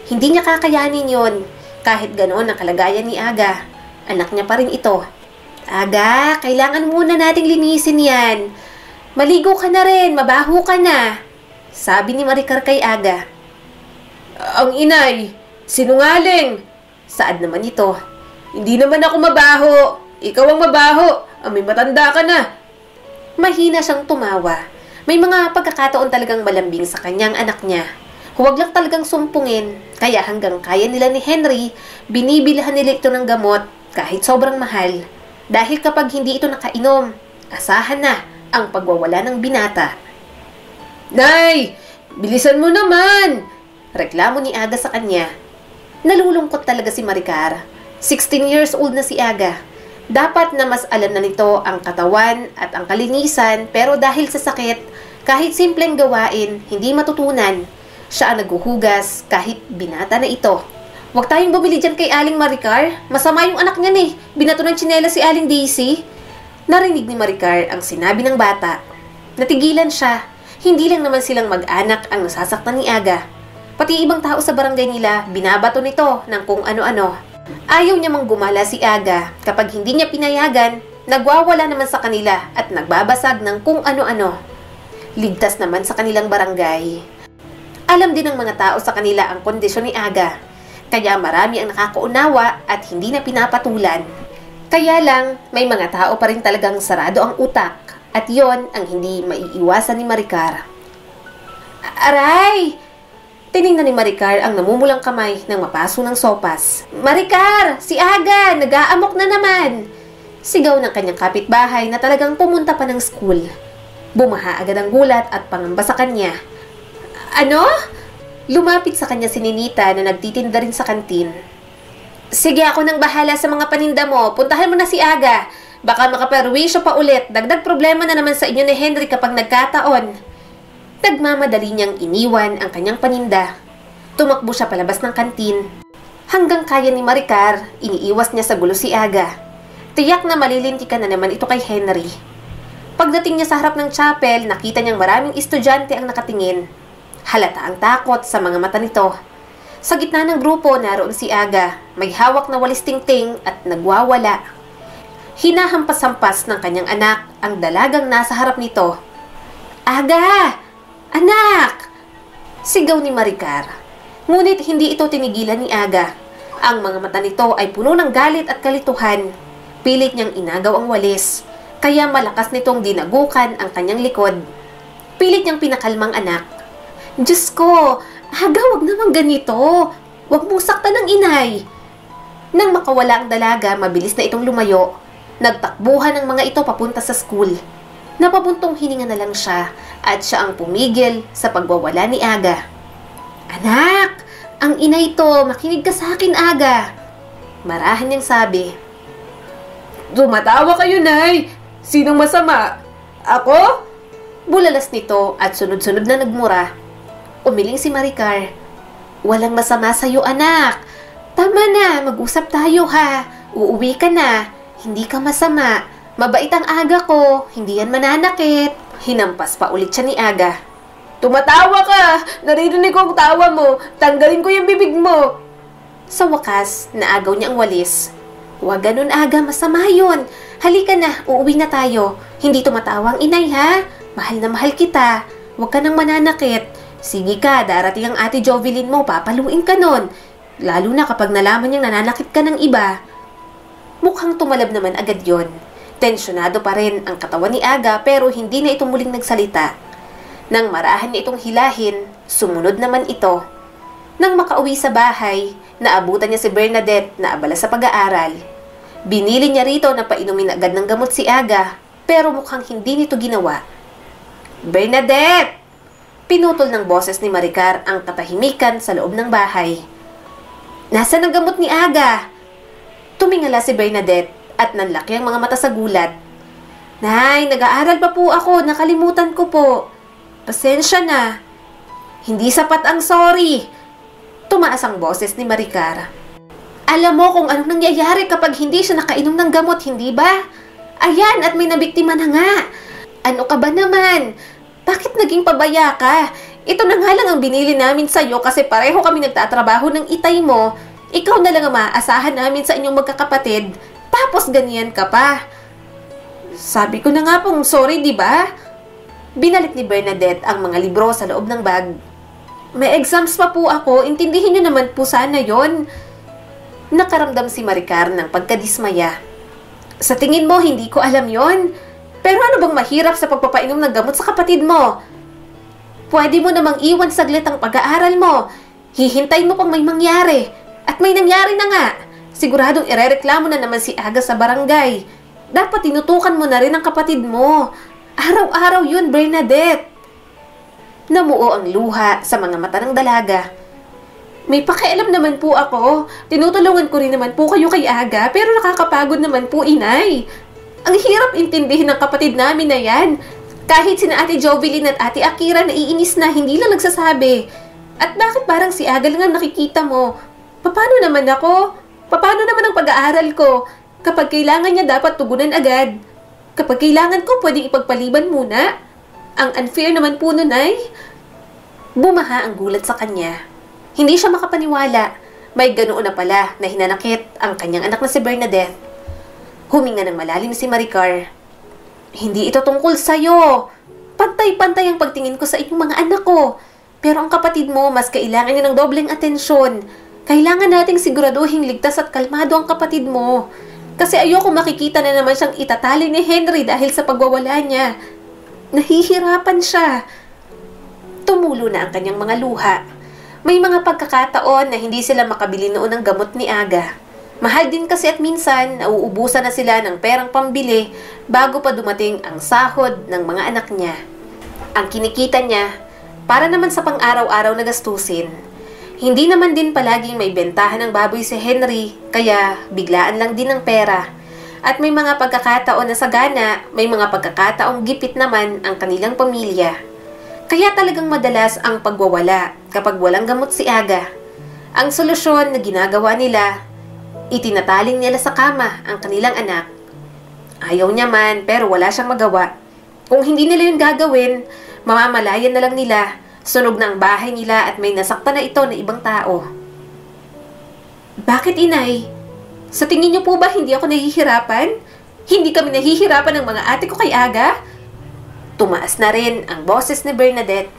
Hindi niya kakayanin yon. Kahit ganoon ang kalagayan ni Aga, anak niya pa rin ito. Aga, kailangan muna nating linisin yan. Maligo ka na rin, mabaho ka na. Sabi ni Maricar kay Aga. Ang inay, sinungaling. Saad naman ito. Hindi naman ako mabaho. Ikaw ang mabaho. May matanda ka na. Mahina siyang tumawa. May mga pagkakataon talagang malambing sa kanyang anak niya. Huwag lang talagang sumpungin, kaya hanggang kaya nila ni Henry, binibilhan nila ito ng gamot kahit sobrang mahal. Dahil kapag hindi ito nakainom, asahan na ang pagwawala ng binata. Nay! Bilisan mo naman! Reklamo ni Aga sa kanya. Nalulungkot talaga si Maricar. 16 years old na si Aga. Dapat na mas alam na nito ang katawan at ang kalinisan pero dahil sa sakit, kahit simpleng gawain, hindi matutunan. Siya ang naghuhugas kahit binata na ito. Huwag tayong bumili dyan kay Aling Maricar. Masama yung anak niya eh. Binato ng tsinela si Aling Daisy. Narinig ni Maricar ang sinabi ng bata. Natigilan siya. Hindi lang naman silang mag-anak ang nasasaktan ni Aga. Pati ibang tao sa barangay nila, binabato nito ng kung ano-ano. Ayaw niya mang gumala si Aga. Kapag hindi niya pinayagan, nagwawala naman sa kanila at nagbabasag ng kung ano-ano. Ligtas naman sa kanilang barangay. Alam din ng mga tao sa kanila ang kondisyon ni Aga. Kaya marami ang nakakaunawa at hindi na pinapatulan. Kaya lang, may mga tao pa rin talagang sarado ang utak at yon ang hindi maiiwasan ni Maricar. Aray! Tiningnan ni Maricar ang namumulang kamay ng mapaso ng sopas. Maricar! Si Aga! Nag-aamok na naman! Sigaw ng kanyang kapitbahay na talagang pumunta pa ng school. Bumaha agad ang gulat at pangamba sa kanya. Ano? Lumapit sa kanya si Ninita na nagtitinda rin sa kantin. Sige, ako nang bahala sa mga paninda mo. Puntahan mo na si Aga. Baka makaperwisyo pa ulit. Dagdag problema na naman sa inyo ni Henry kapag nagkataon. Nagmamadali niyang iniwan ang kanyang paninda. Tumakbo siya palabas ng kantin. Hanggang kaya ni Maricar, iniiwas niya sa gulo si Aga. Tiyak na malilintikan na naman ito kay Henry. Pagdating niya sa harap ng chapel, nakita niyang maraming estudyante ang nakatingin. Halata ang takot sa mga mata nito. Sa gitna ng grupo, naroon si Aga. May hawak na walis tingting at nagwawala. Hinahampas-hampas ng kanyang anak ang dalagang nasa harap nito. Aga! Anak! Sigaw ni Maricar. Ngunit hindi ito tinigilan ni Aga. Ang mga mata nito ay puno ng galit at kalituhan. Pilit niyang inagaw ang walis. Kaya malakas nitong dinagukan ang kanyang likod. Pilit niyang pinakalmang anak. Diyos ko, Aga, wag naman ganito. Wag mong saktan ng inay. Nang makawala ang dalaga, mabilis na itong lumayo. Nagtakbuhan ang mga ito papunta sa school. Napabuntong hininga na lang siya at siya ang pumigil sa pagwawala ni Aga. Anak, ang inay ito, makinig ka sa akin, Aga. Marahan niyang sabi. Tumatawa kayo, Nay. Sinong masama? Ako? Bulalas nito at sunod-sunod na nagmura. Umiling si Maricar. Walang masama sa'yo, anak. Tama na, mag-usap tayo ha. Uuwi ka na. Hindi ka masama. Mabait ang Aga ko. Hindi yan mananakit. Hinampas pa ulit siya ni Aga. Tumatawa ka! Naririnig ko ang tawa mo. Tanggalin ko yung bibig mo. Sa wakas, naagaw niya ang walis. Huwag ganun, Aga. Masama yun. Halika na, uuwi na tayo. Hindi tumatawa ang inay, ha? Mahal na mahal kita. Huwag ka nang mananakit. Sige ka, darating ang ate Jovelyn mo, papaluin ka nun. Lalo na kapag nalaman niyang nananakit ka ng iba. Mukhang tumalab naman agad yon. Tensyonado pa rin ang katawan ni Aga pero hindi na ito muling nagsalita. Nang marahan niya itong hilahin, sumunod naman ito. Nang makauwi sa bahay, naabutan niya si Bernadette na abala sa pag-aaral. Binili niya rito na painumin agad ng gamot si Aga, pero mukhang hindi nito ginawa. Bernadette! Pinutol ng boses ni Maricar ang katahimikan sa loob ng bahay. Nasaan ang gamot ni Aga? Tumingala si Bernadette at nanlaki ang mga mata sa gulat. Nay, nag-aaral pa po ako, nakalimutan ko po. Pasensya na. Hindi sapat ang sorry. Tumaas ang boses ni Maricar. Alam mo kung anong nangyayari kapag hindi siya nakainom ng gamot, hindi ba? Ayan, at may nabiktima na nga. Ano ka ba naman? Bakit naging pabaya ka? Ito na nga lang ang binili namin sa'yo kasi pareho kami nagtatrabaho ng itay mo. Ikaw na lang ang maaasahan namin sa inyong magkakapatid. Tapos ganyan ka pa. Sabi ko na nga pong sorry, di ba? Binalik ni Bernadette ang mga libro sa loob ng bag. May exams pa po ako, intindihin niyo naman po sana yon. Nakaramdam si Maricar ng pagkadismaya. Sa tingin mo, hindi ko alam yon. Pero ano bang mahirap sa pagpapainom ng gamot sa kapatid mo? Pwede mo namang iwan saglit ang pag-aaral mo. Hihintay mo pang may mangyari. At may nangyari na nga. Siguradong irereklamo na naman si Aga sa barangay. Dapat tinutukan mo na rin ang kapatid mo. Araw-araw yun, Bernadette. Namuo ang luha sa mga mata ng dalaga. May pakialam naman po ako. Tinutulungan ko rin naman po kayo kay Aga, pero nakakapagod naman po, inay. Ang hirap intindihin ng kapatid namin na yan. Kahit sina Ate Jovelyn at Ate Akira naiinis na, hindi lang nagsasabi. At bakit parang si Aga lang ang nakikita mo? Paano naman ako? Paano naman ang pag-aaral ko? Kapag kailangan niya, dapat tugunan agad. Kapag kailangan ko, pwedeng ipagpaliban muna. Ang unfair naman po nun ay... Bumaha ang gulat sa kanya. Hindi siya makapaniwala. May ganoon na pala na hinanakit ang kanyang anak na si Bernadette. Huminga ng malalim si Maricar. Hindi ito tungkol sa'yo. Pantay-pantay ang pagtingin ko sa inyong mga anak ko. Pero ang kapatid mo, mas kailangan niya ng dobleng atensyon. Kailangan nating siguraduhin ligtas at kalmado ang kapatid mo. Kasi ayoko makikita na naman siyang itatali ni Henry dahil sa pagwawala niya. Nahihirapan siya. Tumulo na ang kanyang mga luha. May mga pagkakataon na hindi sila makabili noon ng gamot ni Aga. Mahal din kasi at minsan nauubusan na sila ng perang pambili bago pa dumating ang sahod ng mga anak niya. Ang kinikita niya, para naman sa pang-araw-araw na gastusin. Hindi naman din palaging may bentahan ng baboy si Henry, kaya biglaan lang din ang pera. At may mga pagkakataon na sagana, may mga pagkakataong gipit naman ang kanilang pamilya. Kaya talagang madalas ang pagwawala kapag walang gamot si Aga. Ang solusyon na ginagawa nila, itinataling nila sa kama ang kanilang anak. Ayaw niya man pero wala siyang magawa. Kung hindi nila yung gagawin, mamamalayan na lang nila. Sunog na ang bahay nila at may nasaktan na ito na ibang tao. Bakit, inay? Sa tingin niyo po ba hindi ako nahihirapan? Hindi kami nahihirapan ng mga ate ko kay Aga? Tumaas na rin ang boses ni Bernadette.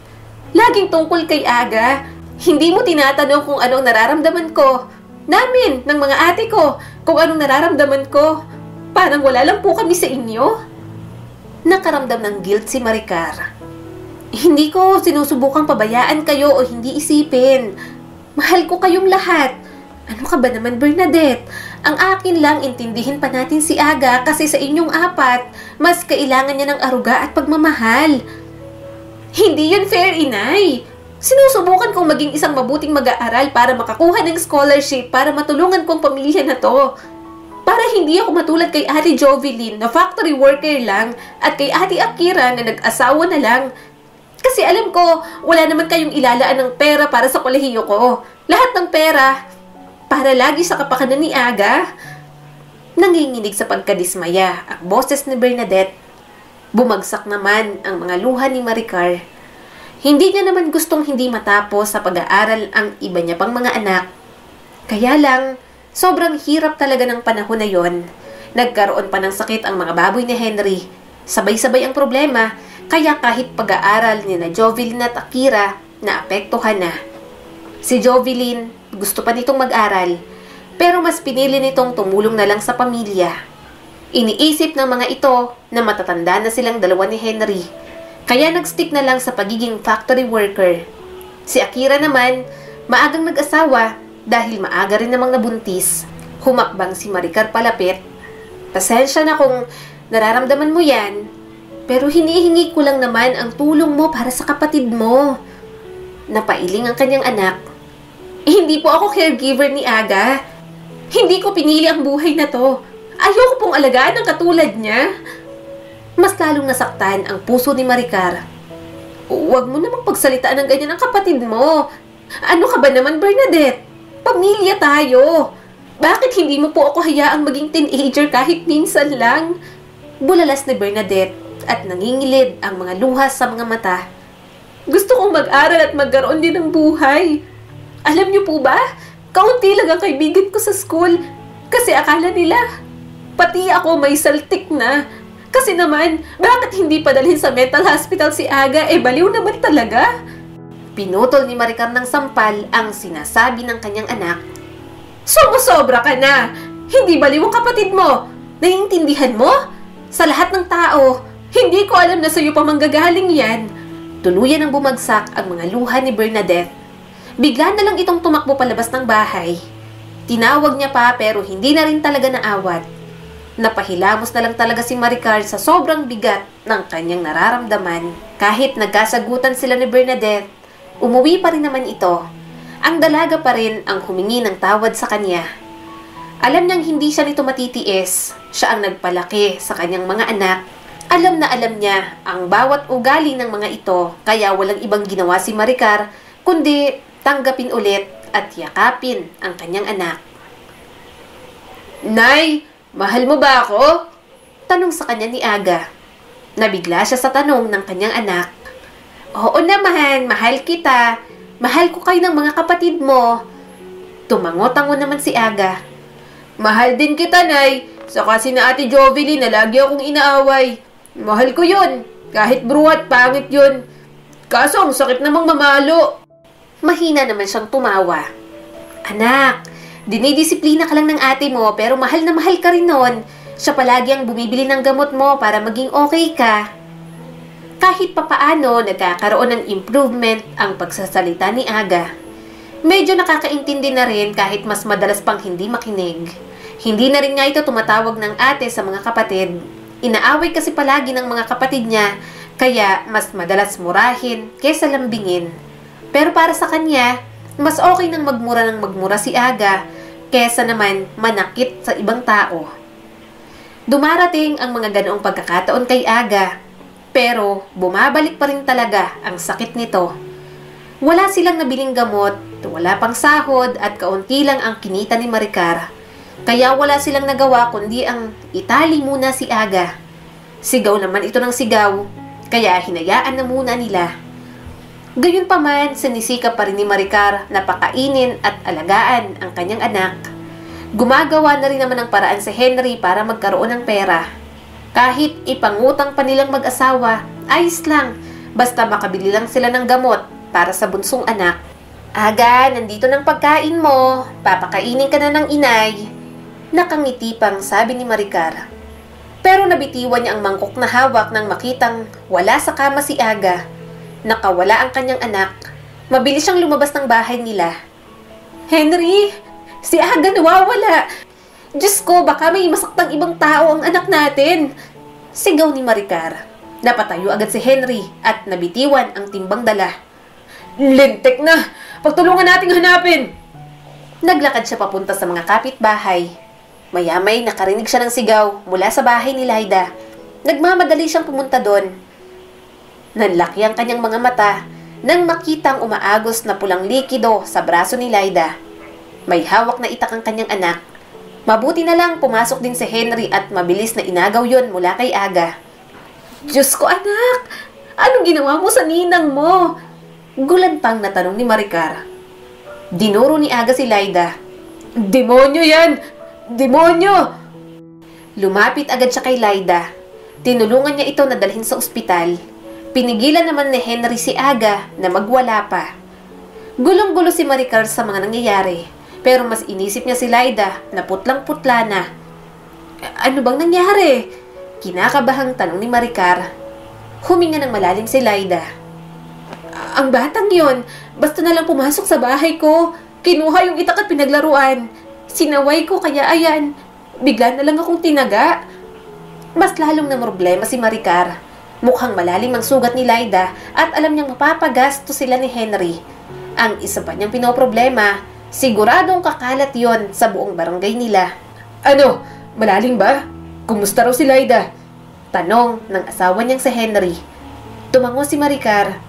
Laging tungkol kay Aga. Hindi mo tinatanong kung anong nararamdaman ko. Namin, ng mga ate ko, kung anong nararamdaman ko. Parang wala lang po kami sa inyo. Nakaramdam ng guilt si Maricar. Hindi ko sinusubukang pabayaan kayo o hindi isipin. Mahal ko kayong lahat. Ano ka ba naman, Bernadette? Ang akin lang, intindihin pa natin si Aga kasi sa inyong apat, mas kailangan niya ng aruga at pagmamahal. Hindi yun fair, inay. Sinusubukan kong maging isang mabuting mag-aaral para makakuha ng scholarship para matulungan kong pamilya na to. Para hindi ako matulad kay Ate Jovelyn na factory worker lang at kay Ate Akira na nag-asawa na lang. Kasi alam ko, wala naman kayong ilalaan ng pera para sa kolehiyo ko. Lahat ng pera, para lagi sa kapakanan ni Aga. Nanginginig sa pagkadismaya ang boses ni Bernadette. Bumagsak naman ang mga luha ni Maricar. Hindi niya naman gustong hindi matapos sa pag-aaral ang iba niya pang mga anak. Kaya lang, sobrang hirap talaga ng panahon na yon. Nagkaroon pa ng sakit ang mga baboy ni Henry. Sabay-sabay ang problema, kaya kahit pag-aaral ni na Jovelyn at Akira, naapektuhan na. Si Jovelyn, gusto pa nitong mag-aral, pero mas pinili nitong tumulong na lang sa pamilya. Iniisip ng mga ito na matatanda na silang dalawa ni Henry, kaya nag-stick na lang sa pagiging factory worker. Si Akira naman, maagang nag-asawa dahil maaga rin namang nabuntis. Humakbang si Maricar palapit. Pasensya na kung nararamdaman mo yan, pero hinihingi ko lang naman ang tulong mo para sa kapatid mo. Napailing ang kanyang anak. Hindi po ako caregiver ni Aga. Hindi ko pinili ang buhay na to. Ayoko pong alagaan ng katulad niya. Mas lalong nasaktan ang puso ni Maricar. Huwag mo namang pagsalitaan ng ganyan ang kapatid mo. Ano ka ba naman, Bernadette? Pamilya tayo. Bakit hindi mo po ako hayaang maging teenager kahit minsan lang? Bulalas ni Bernadette at nangingilid ang mga luha sa mga mata. Gusto kong mag-aral at magkaroon din ng buhay. Alam niyo po ba, kaunti lang ang kaibigan ko sa school kasi akala nila, pati ako may saltik na. Kasi naman, bakit hindi padalhin sa mental hospital si Aga? Baliw naman talaga. Pinutol ni Maricar ng sampal ang sinasabi ng kanyang anak. Sumusobra ka na! Hindi baliw ang kapatid mo! Naiintindihan mo? Sa lahat ng tao, hindi ko alam na sa'yo pa manggagaling yan. Tuluyan ang bumagsak ang mga luha ni Bernadette. Bigla na lang itong tumakbo palabas ng bahay. Tinawag niya pa pero hindi na rin talaga naawat. Napahilamos na lang talaga si Maricar sa sobrang bigat ng kanyang nararamdaman. Kahit nagkasagutan sila ni Bernadette, umuwi pa rin naman ito. Ang dalaga pa rin ang humingi ng tawad sa kanya. Alam niyang hindi siya nito matitiis. Siya ang nagpalaki sa kanyang mga anak. Alam na alam niya ang bawat ugali ng mga ito, kaya walang ibang ginawa si Maricar kundi tanggapin ulit at yakapin ang kanyang anak. Nay, mahal mo ba ako? Tanong sa kanya ni Aga. Nabigla siya sa tanong ng kanyang anak. Oo naman, mahal kita. Mahal ko kayo ng mga kapatid mo. Tumango-tango naman si Aga. Mahal din kita, Nay. Saka si na Ate Jovelyn na lagi akong inaaway. Mahal ko yun. Kahit bruwat, pangit yun. Kaso ang sakit namang mamalo. Mahina naman siyang tumawa. Anak, dinidisiplina ka lang ng ate mo pero mahal na mahal ka rin nun. Siya palagi ang bumibili ng gamot mo para maging okay ka. Kahit papaano nagkakaroon ng improvement ang pagsasalita ni Aga. Medyo nakakaintindi na rin kahit mas madalas pang hindi makinig. Hindi na rin nga ito tumatawag ng ate sa mga kapatid. Inaaway kasi palagi ng mga kapatid niya kaya mas madalas murahin kesa lambingin. Pero para sa kanya, mas okay nang magmura si Aga kesa naman manakit sa ibang tao. Dumarating ang mga ganoong pagkakataon kay Aga, pero bumabalik pa rin talaga ang sakit nito. Wala silang nabiling gamot, wala pang sahod at kaunti lang ang kinita ni Maricar. Kaya wala silang nagawa kundi ang itali muna si Aga. Sigaw naman ito ng sigaw, kaya hinayaan na muna nila. Gayunpaman, sinisikap pa rin ni Maricar na pakainin at alagaan ang kanyang anak. Gumagawa na rin naman ng paraan si Henry para magkaroon ng pera. Kahit ipangutang pa nilang mag-asawa, ayos lang, basta makabili lang sila ng gamot para sa bunsong anak. Aga, nandito ng pagkain mo, papakainin ka na ng inay. Nakangiti pang sabi ni Maricar. Pero nabitiwan niya ang mangkok na hawak nang makitang wala sa kama si Aga. Nakawala ang kanyang anak. Mabilis siyang lumabas ng bahay nila. Henry, si Aga nawawala. Diyos ko, baka may masaktang ibang tao ang anak natin. Sigaw ni Maricar. Napatayo agad si Henry at nabitiwan ang timbang dala. Lintik na! Pagtulungan nating hanapin! Naglakad siya papunta sa mga kapitbahay. Maya-may nakarinig siya ng sigaw mula sa bahay ni Lyda. Nagmamadali siyang pumunta doon. Nanlaki ang kanyang mga mata nang makitang umaagos na pulang likido sa braso ni Lyda. May hawak na itak ang kanyang anak. Mabuti na lang pumasok din si Henry at mabilis na inagaw yon mula kay Aga. "Diyos ko, anak! Anong ginawa mo sa ninang mo?" Gulan pang natanong ni Maricar. Dinuro ni Aga si Lyda. "Demonyo yan! Demonyo!" Lumapit agad siya kay Lyda. Tinulungan niya ito na dalhin sa ospital. Pinigilan naman ni Henry si Aga na magwala pa. Gulong-gulo si Maricar sa mga nangyayari, pero mas inisip niya si Lyda na putlang-putla na. "Ano bang nangyari?" Kinakabahang tanong ni Maricar. Huminga ng malalim si Lyda. "Ang batang yon, basta na lang pumasok sa bahay ko. Kinuha yung itak at pinaglaruan. Sinaway ko kaya ayan, bigla na lang akong tinaga." Mas lalong namroblema si Maricar. Mukhang malalim ang sugat ni Lyda at alam niyang mapapagasto sila ni Henry. Ang isa pa niyang pinoproblema, siguradong kakalat yon sa buong barangay nila. "Ano? Malalim ba? Kumusta raw si Lyda?" Tanong ng asawa niyang si Henry. Tumango si Maricar.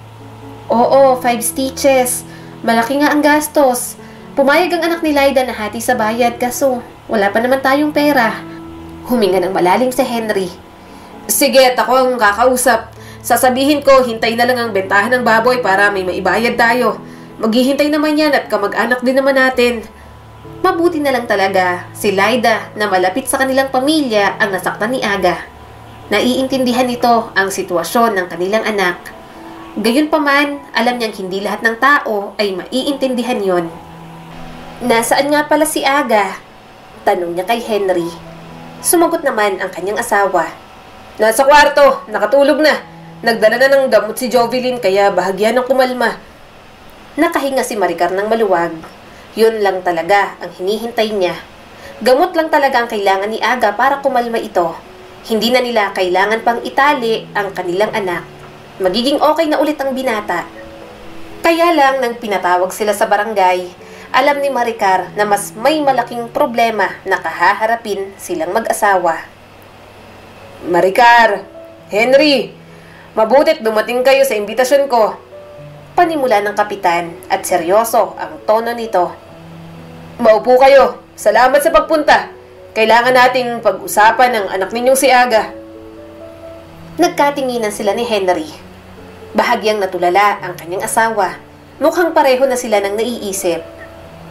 "Oo, 5 stitches. Malaki nga ang gastos. Pumayag ang anak ni Lyda na hati sa bayad kaso wala pa naman tayong pera." Huminga ng malalim si Henry. "Sige, ako ang kakausap. Sasabihin ko, hintay na lang ang bentahan ng baboy para may maibayad tayo. Maghihintay naman yan at kamag-anak din naman natin." Mabuti na lang talaga si Lyda na malapit sa kanilang pamilya ang nasaktan ni Aga. Naiintindihan nito ang sitwasyon ng kanilang anak. Gayunpaman, alam niyang hindi lahat ng tao ay maiintindihan yon. "Nasaan nga pala si Aga?" Tanong niya kay Henry. Sumagot naman ang kanyang asawa. "Nasa kwarto, nakatulog na. Nagdala na ng gamot si Jovelyn kaya bahagyan ng kumalma." Nakahinga si Maricar ng maluwag. Yun lang talaga ang hinihintay niya. Gamot lang talaga ang kailangan ni Aga para kumalma ito. Hindi na nila kailangan pang itali ang kanilang anak. Magiging okay na ulit ang binata. Kaya lang nang pinatawag sila sa barangay, alam ni Maricar na mas may malaking problema na kahaharapin silang mag-asawa. "Maricar, Henry, mabutit dumating kayo sa imbitasyon ko." Panimula ng kapitan at seryoso ang tono nito. "Maupo kayo. Salamat sa pagpunta. Kailangan nating pag-usapan ng anak ninyong si Aga." Nagkatinginan sila ni Henry. Bahagyang natulala ang kanyang asawa. Mukhang pareho na sila ng naiisip.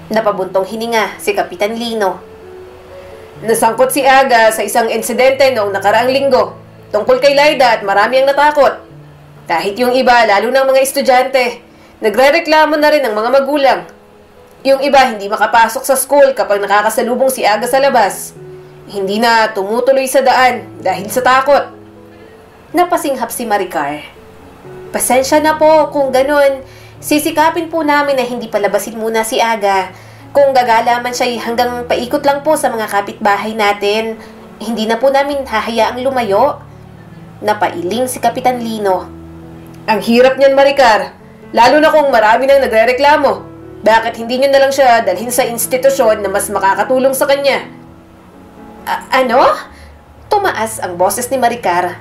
Napabuntong hininga si Kapitan Lino. "Nasangkot si Aga sa isang insidente noong nakaraang linggo. Tungkol kay Lyda at marami ang natakot. Kahit yung iba, lalo ng mga estudyante, nagrereklamo na rin ng mga magulang. Yung iba hindi makapasok sa school kapag nakakasalubong si Aga sa labas. Hindi na tumutuloy sa daan dahil sa takot." Napasinghap si Maricar. "Pasensya na po kung ganon. Sisikapin po namin na hindi palabasin muna si Aga. Kung gagala man siya hanggang paikot lang po sa mga kapitbahay natin, hindi na po namin hahayaang lumayo." Napailing si Kapitan Lino. "Ang hirap niyan, Maricar. Lalo na kung marami nang nagrereklamo. Bakit hindi niyo na lang siya dalhin sa institusyon na mas makakatulong sa kanya?" Ano? Tumaas ang boses ni Maricar.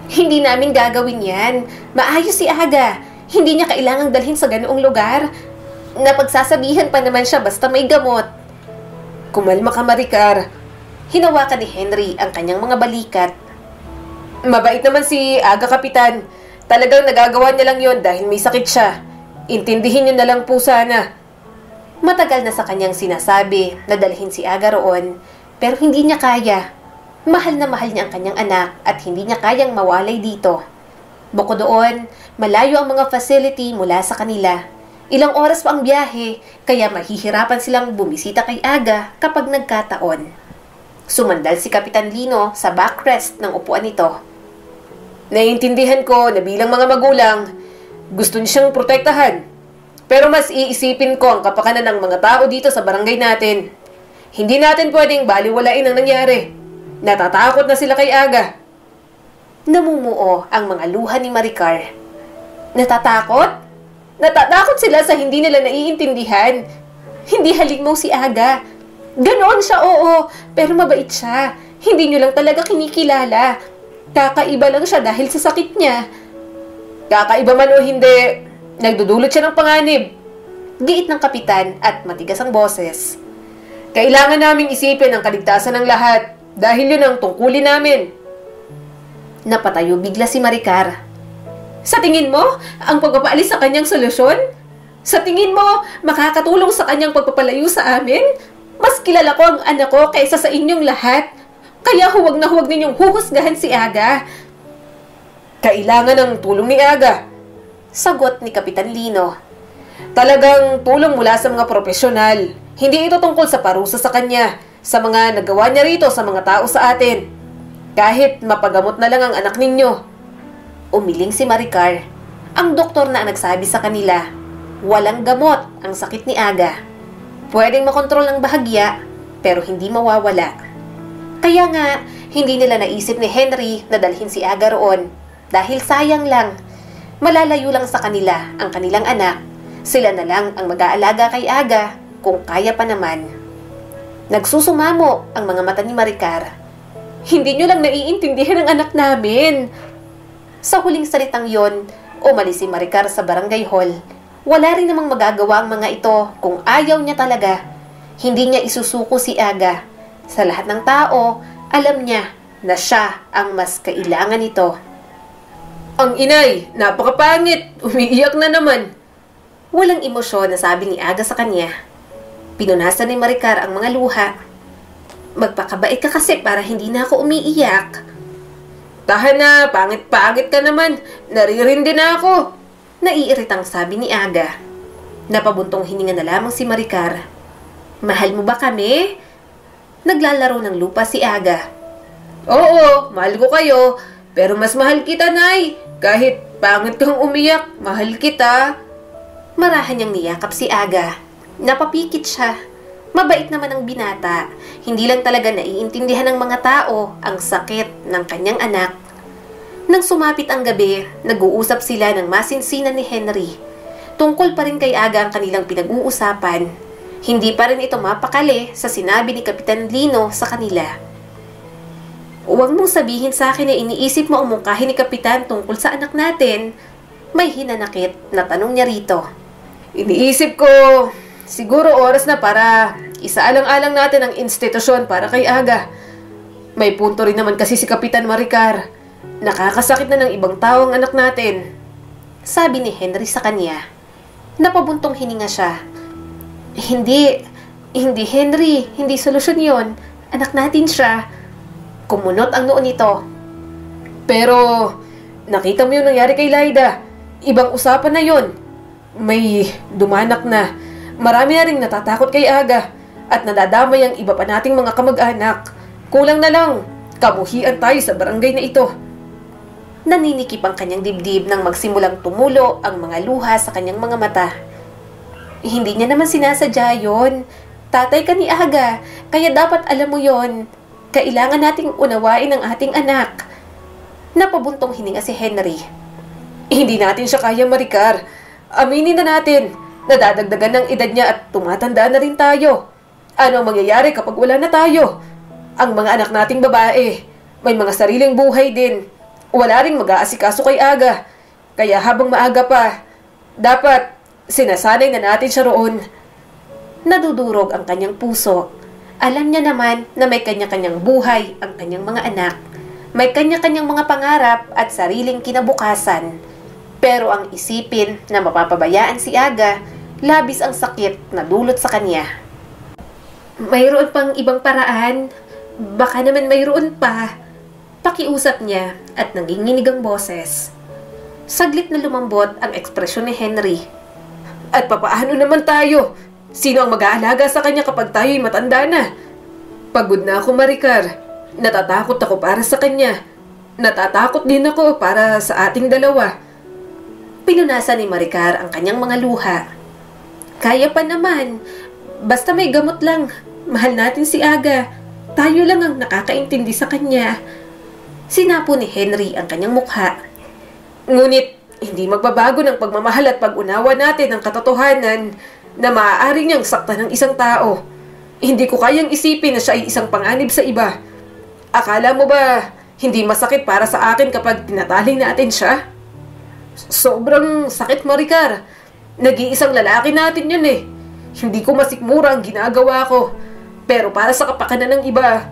"Hindi namin gagawin yan. Maayos si Aga. Hindi niya kailangang dalhin sa ganoong lugar. Napagsasabihan pa naman siya basta may gamot." "Kumalma ka, Maricar." Hinawakan ni Henry ang kanyang mga balikat. "Mabait naman si Aga, Kapitan. Talagang nagagawa niya lang yon dahil may sakit siya. Intindihin niyo na lang po sana." Matagal na sa kanyang sinasabi na dalhin si Aga roon, pero hindi niya kaya. Mahal na mahal niya ang kanyang anak at hindi niya kayang mawalay dito. Bukod doon, malayo ang mga facility mula sa kanila. Ilang oras pa ang biyahe, kaya mahihirapan silang bumisita kay Aga kapag nagkataon. Sumandal si Kapitan Lino sa backrest ng upuan nito. "Naiintindihan ko na bilang mga magulang, gusto niyo siyang protektahan. Pero mas iisipin ko ang kapakanan ng mga tao dito sa barangay natin. Hindi natin pwedeng baliwalain ang nangyari. Natatakot na sila kay Aga." Namumuo ang mga luha ni Maricar. "Natatakot? Natatakot sila sa hindi nila naiintindihan. Hindi halimaw si Aga. Ganoon siya, oo. Pero mabait siya. Hindi nyo lang talaga kinikilala. Kakaiba lang siya dahil sa sakit niya. Kakaiba man o hindi, nagdudulot siya ng panganib. Giit ng kapitan at matigas ang boses. Kailangan naming isipin ang kaligtasan ng lahat dahil yun ang tungkulin namin. Napatayo bigla si Maricar. Sa tingin mo, ang pagpapaalis sa kanyang solusyon? Sa tingin mo, makakatulong sa kanyang pagpapalayo sa amin? Mas kilala ko ang anak ko kaysa sa inyong lahat. Kaya huwag na huwag ninyong huhusgahan si Aga. Kailangan ng tulong ni Aga, sagot ni Kapitan Lino. Talagang tulong mula sa mga profesional. Hindi ito tungkol sa parusa sa kanya, sa mga nagawa niya rito sa mga tao sa atin. Kahit mapagamot na lang ang anak ninyo. Umiling si Maricar. Ang doktor na ang nagsabi sa kanila, walang gamot ang sakit ni Aga. Pwedeng makontrol ng bahagya, pero hindi mawawala. Kaya nga, hindi nila naisip ni Henry na dalhin si Aga roon. Dahil sayang lang, malalayo lang sa kanila ang kanilang anak. Sila na lang ang mag-aalaga kay Aga kung kaya pa naman. Nagsusumamo ang mga mata ni Maricar. Hindi nyo lang naiintindihan ang anak namin. Sa huling salitang yon, umalis si Maricar sa barangay hall. Wala rin namang magagawa ang mga ito kung ayaw niya talaga. Hindi niya isusuko si Aga. Sa lahat ng tao, alam niya na siya ang mas kailangan nito. Ang inay, napakapangit. Umiiyak na naman. Walang emosyon na sabi ni Aga sa kanya. Pinunasan ni Maricar ang mga luha. Magpakabait ka kasi para hindi na ako umiiyak. Tahan na, pangit-pangit ka naman. Naririndi na ako. Naiiritang sabi ni Aga. Napabuntong hininga na lamang si Maricar. Mahal mo ba kami? Naglalaro ng lupa si Aga. Oo, mahal ko kayo. Pero mas mahal kita, Nay. Kahit pangit kang umiyak, mahal kita. Marahan niyang niyakap si Aga. Napapikit siya. Mabait naman ang binata. Hindi lang talaga naiintindihan ng mga tao ang sakit ng kanyang anak. Nang sumapit ang gabi, nag-uusap sila ng masinsinan ni Henry. Tungkol pa rin kay Aga ang kanilang pinag-uusapan. Hindi pa rin ito mapakali sa sinabi ni Kapitan Lino sa kanila. Huwag mong sabihin sa akin na iniisip mo ang mungkahi ni Kapitan tungkol sa anak natin. May hinanakit na tanong niya rito. Iniisip ko, siguro oras na para isaalang-alang natin ang institusyon para kay Aga. May punto rin naman kasi si Kapitan Maricar. Nakakasakit na ng ibang tao ang anak natin. Sabi ni Henry sa kanya. Napabuntong hininga siya. Hindi Henry, hindi solusyon yon. Anak natin siya. Kumunot ang noo nito. Pero, nakita mo yung nangyari kay Laida. Ibang usapan na yon. May dumanak na. Marami na rin natatakot kay Aga. At nadadamay ang iba pa nating mga kamag-anak. Kulang na lang, kamuhian tayo sa barangay na ito. Naninikip ang kanyang dibdib nang magsimulang tumulo ang mga luha sa kanyang mga mata. Hindi niya naman sinasadya yon. Tatay ka ni Aga, kaya dapat alam mo yon. Kailangan nating unawain ang ating anak. Napabuntong hininga si Henry. Hindi natin siya kaya, Maricar. Aminin na natin. Nadadagdagan ng edad niya at tumatanda na rin tayo. Ano ang mangyayari kapag wala na tayo? Ang mga anak nating babae, may mga sariling buhay din. Wala ring mag-aasikaso kay Aga. Kaya habang maaga pa, dapat sinasanay na natin siya roon. Nadudurog ang kanyang puso. Alam niya naman na may kanya-kanyang buhay ang kanyang mga anak. May kanya-kanyang mga pangarap at sariling kinabukasan. Pero ang isipin na mapapabayaan si Aga, labis ang sakit na dulot sa kanya. Mayroon pang ibang paraan. Baka naman mayroon pa. Pakiusap niya at nanginginig ang boses. Saglit na lumambot ang ekspresyon ni Henry. At papaano naman tayo? Sino ang mag-aalaga sa kanya kapag tayo'y matanda na? Pagod na ako, Maricar. Natatakot ako para sa kanya. Natatakot din ako para sa ating dalawa. Pinunasan ni Maricar ang kanyang mga luha. Kaya pa naman. Basta may gamot lang. Mahal natin si Aga. Tayo lang ang nakakaintindi sa kanya. Sinapo ni Henry ang kanyang mukha. Ngunit, hindi magbabago ng pagmamahal at pag-unawa natin ang katotohanan na maaari niyang saktan ng isang tao. Hindi ko kayang isipin na siya ay isang panganib sa iba. Akala mo ba hindi masakit para sa akin kapag tinataling natin siya? Sobrang sakit, Maricar. Nag-iisang lalaki natin yun eh. Hindi ko masikmura ang ginagawa ko. Pero para sa kapakanan ng iba,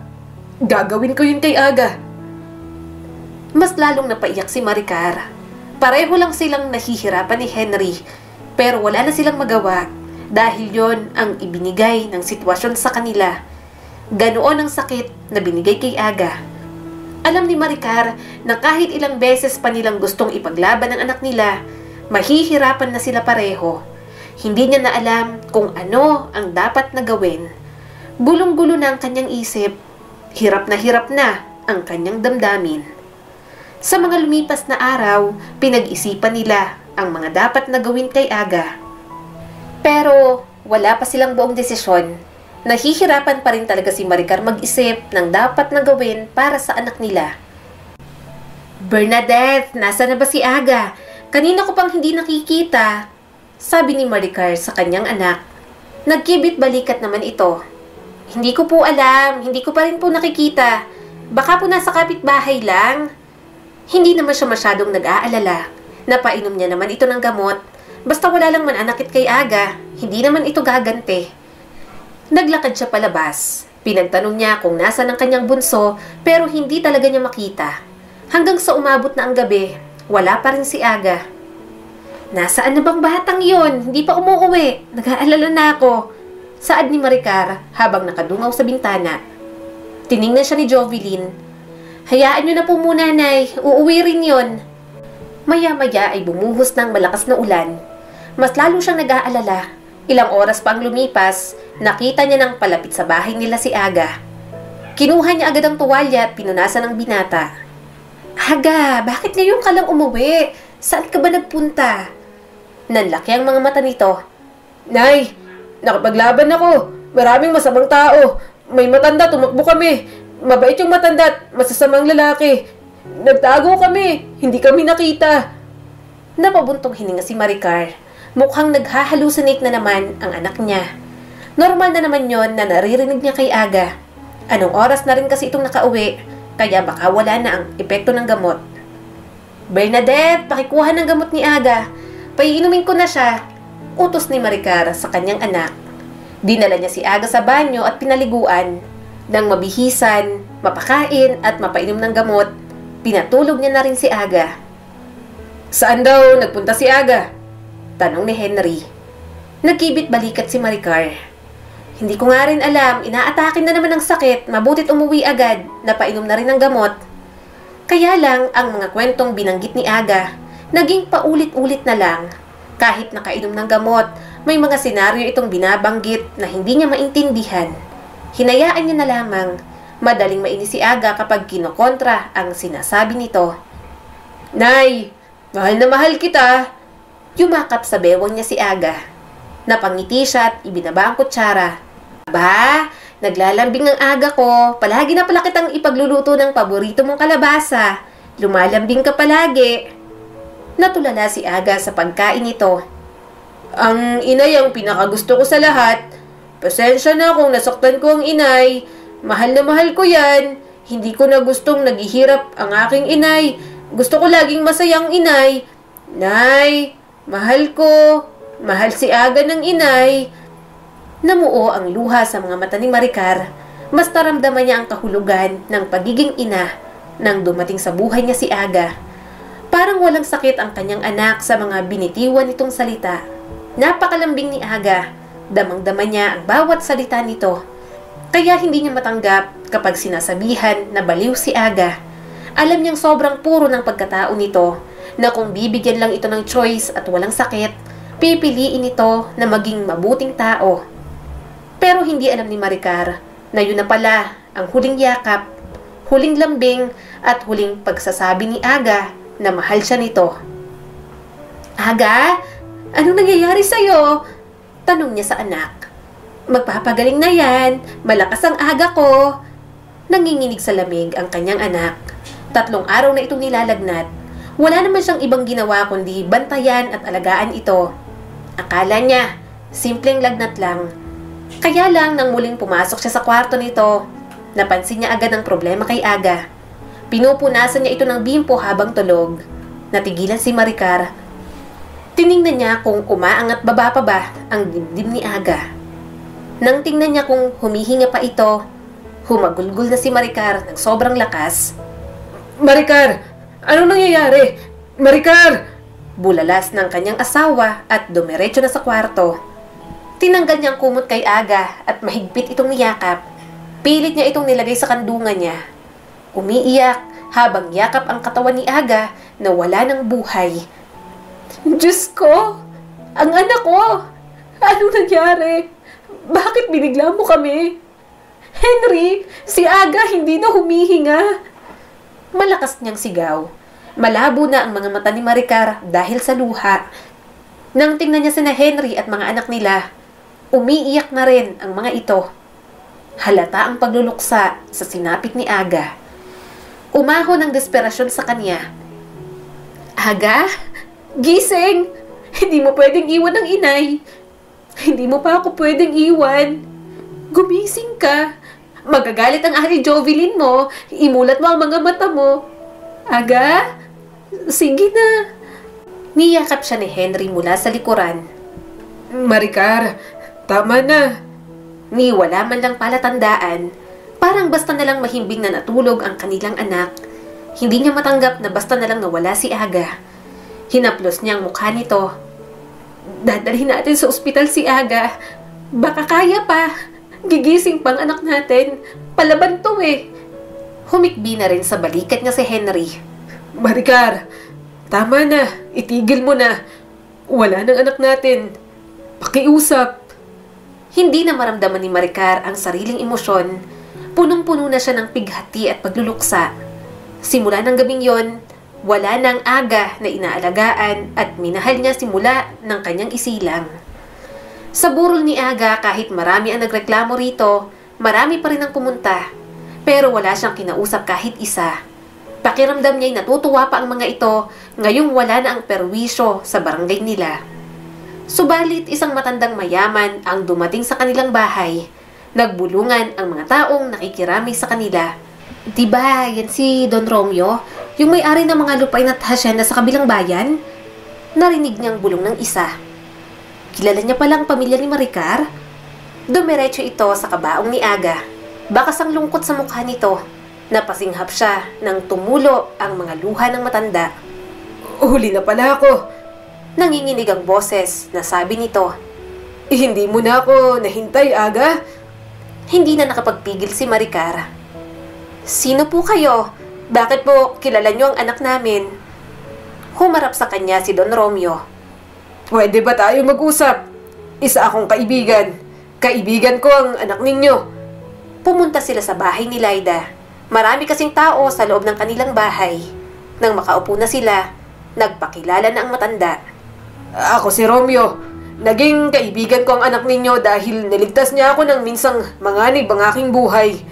gagawin ko yun kay Aga. Mas lalong napaiyak si Maricar. Pareho lang silang nahihirapan ni Henry, pero wala na silang magawa dahil yon ang ibinigay ng sitwasyon sa kanila. Ganoon ang sakit na binigay kay Aga. Alam ni Maricar na kahit ilang beses pa nilang gustong ipaglaban ang anak nila, mahihirapan na sila pareho. Hindi niya na alam kung ano ang dapat na gawin. Gulong-gulo na ang kanyang isip. Hirap na ang kanyang damdamin. Sa mga lumipas na araw, pinag-isipan nila ang mga dapat na gawin kay Aga. Pero wala pa silang buong desisyon. Nahihirapan pa rin talaga si Maricar mag-isip ng dapat na gawin para sa anak nila. "Bernadette, nasa na ba si Aga? Kanina ko pang hindi nakikita," sabi ni Maricar sa kanyang anak. Nagkibit balikat naman ito. "Hindi ko po alam, hindi ko pa rin po nakikita. Baka po nasa kapitbahay lang." Hindi naman siya masyadong nag-aalala. Napainom niya naman ito ng gamot. Basta wala lang mananakit kay Aga, hindi naman ito gaganti. Naglakad siya palabas. Pinagtanong niya kung nasa ng kanyang bunso, pero hindi talaga niya makita. Hanggang sa umabot na ang gabi, wala pa rin si Aga. "Nasaan na bang batang yon? Hindi pa umuuwi. Nag-aalala na ako," saad ni Maricar habang nakadungaw sa bintana. Tiningnan siya ni Jovelyn. "Hayaan niyo na po muna, Nay. Uuwi rin yon." Maya-maya ay bumuhos ng malakas na ulan. Mas lalo siyang nag-aalala. Ilang oras pa ang lumipas, nakita niya nang palapit sa bahay nila si Aga. Kinuha niya agad ang tuwalya at pinunasan ng binata. "Aga, bakit ngayon ka lang umuwi? Saan ka ba nagpunta?" Nanlaki ang mga mata nito. "Nay, nakapaglaban ako. Maraming masamang tao. May matanda, tumakbo kami. Mabait yung matanda at masasamang lalaki. Nagtago kami. Hindi kami nakita." Napabuntong hininga si Maricar. Mukhang naghahalusinate na naman ang anak niya. Normal na naman yon na naririnig niya kay Aga. Anong oras na rin kasi itong nakauwi, kaya baka wala na ang epekto ng gamot. "Bernadette, pakikuha ng gamot ni Aga. Paiinumin ko na siya," utos ni Maricar sa kanyang anak. Dinala niya si Aga sa banyo at pinaliguan. Nang mabihisan, mapakain at mapainom ng gamot, pinatulog niya na rin si Aga. "Saan daw nagpunta si Aga?" tanong ni Henry. Nagkibit balikat si Maricar. "Hindi ko nga rin alam, inaatake na naman ng sakit, mabutit umuwi agad, napainom na rin ng gamot." Kaya lang ang mga kwentong binanggit ni Aga, naging paulit-ulit na lang. Kahit nakainom ng gamot, may mga senaryo itong binabanggit na hindi niya maintindihan. Hinayaan niya na lamang. Madaling mainis si Aga kapag kinokontra ang sinasabi nito. "Nay, mahal na mahal kita." Yumakap sa bewang niya si Aga. Napangiti siya at ibinaba ang kutsara. "Aba, naglalambing ang Aga ko. Palagi na pala kitang ipagluluto ng paborito mong kalabasa. Lumalambing ka palagi." Natulala si Aga sa pagkain nito. "Ang inay ang pinakagusto ko sa lahat. Pasensya na kung nasaktan ko ang inay. Mahal na mahal ko yan. Hindi ko na gustong naghihirap ang aking inay. Gusto ko laging masayang inay. Nay, mahal ko. Mahal si Aga ng inay." Namuo ang luha sa mga mata ni Maricar. Mas naramdaman niya ang kahulugan ng pagiging ina nang dumating sa buhay niya si Aga. Parang walang sakit ang kanyang anak sa mga binitiwan nitong salita. Napakalambing ni Aga. Damang-dama niya ang bawat salita nito. Kaya hindi niya matanggap kapag sinasabihan na baliw si Aga. Alam niyang sobrang puro ng pagkatao nito na kung bibigyan lang ito ng choice at walang sakit, pipiliin ito na maging mabuting tao. Pero hindi alam ni Maricar na yun na pala ang huling yakap, huling lambing at huling pagsasabi ni Aga na mahal siya nito. "Aga, anong nangyayari sa'yo?" tanong niya sa anak. "Magpapagaling na yan, malakas ang Aga ko." Nanginginig sa lamig ang kanyang anak. 3 araw na itong nilalagnat. Wala naman siyang ibang ginawa kundi bantayan at alagaan ito. Akala niya, simpleng lagnat lang. Kaya lang nang muling pumasok siya sa kwarto nito, napansin niya agad ang problema kay Aga. Pinupunasan niya ito ng bimpo habang tulog. Natigilan si Maricar. Tiningnan niya kung umaangat baba pa ba ang dibdib ni Aga. Nang tingnan niya kung humihinga pa ito, humagulgol na si Maricar ng sobrang lakas. Maricar! Anong nangyayari? Maricar! Bulalas ng kanyang asawa at dumiretso na sa kwarto. Tinanggal niyang kumot kay Aga at mahigpit itong niyakap. Pilit niya itong nilagay sa kandungan niya. Umiiyak habang yakap ang katawan ni Aga na wala ng buhay. Diyos ko! Ang anak ko! Anong nangyari? Bakit binigla mo kami? Henry, si Aga hindi na humihinga. Malakas niyang sigaw. Malabo na ang mga mata ni Maricar dahil sa luha. Nang tingnan niya sina Henry at mga anak nila, umiiyak na rin ang mga ito. Halata ang pagluluksa sa sinapit ni Aga. Umahon ng desperasyon sa kanya. Aga? Gising! Hindi mo pwedeng iwan ng inay. Hindi mo pa ako pwedeng iwan. Gumising ka. Magagalit ang Ari Jovelyn mo. Imulat mo ang mga mata mo. Aga? Sige na. Niyakap siya ni Henry mula sa likuran. Maricar, tama na. Ni wala man lang palatandaan, parang basta na lang mahimbing na natulog ang kanilang anak. Hindi niya matanggap na basta na lang nawala si Aga. Hinaplos niya ang mukha nito. Dadalhin natin sa ospital si Aga. Baka kaya pa. Gigising pang anak natin. Palaban to eh. Humikbi na rin sa balikat niya si Henry. Maricar, tama na. Itigil mo na. Wala ng anak natin. Pakiusap. Hindi na maramdaman ni Maricar ang sariling emosyon. Punong-puno na siya ng pighati at pagluluksa. Simula ng gabing yon, wala nang Aga na inaalagaan at minahal niya simula ng kanyang isilang. Sa burol ni Aga, kahit marami ang nagreklamo rito, marami pa rin ang pumunta. Pero wala siyang kinausap kahit isa. Pakiramdam niya'y natutuwa pa ang mga ito ngayong wala na ang perwisyo sa barangay nila. Subalit isang matandang mayaman ang dumating sa kanilang bahay. Nagbulungan ang mga taong nakikirami sa kanila. Diba yan si Don Romeo? Yung may-ari ng mga lupain at hasyenda sa kabilang bayan? Narinig niyang bulong ng isa. Kilala niya palang pamilya ni Maricar? Dumiretso ito sa kabaong ni Aga. Bakas ang lungkot sa mukha nito. Napasinghap siya nang tumulo ang mga luha ng matanda. Huli na pala ako. Nanginginig ang boses na sabi nito. Hindi mo na ako nahintay, Aga? Hindi na nakapagpigil si Maricar. Sino po kayo? Bakit po kilala niyo ang anak namin? Humarap sa kanya si Don Romeo. Pwede ba tayo mag-usap? Isa akong kaibigan. Kaibigan ko ang anak ninyo. Pumunta sila sa bahay ni Laida. Marami kasing tao sa loob ng kanilang bahay. Nang makaupo na sila, nagpakilala na ang matanda. Ako si Romeo. Naging kaibigan ko ang anak ninyo dahil niligtas niya ako ng minsang manganib ang aking buhay.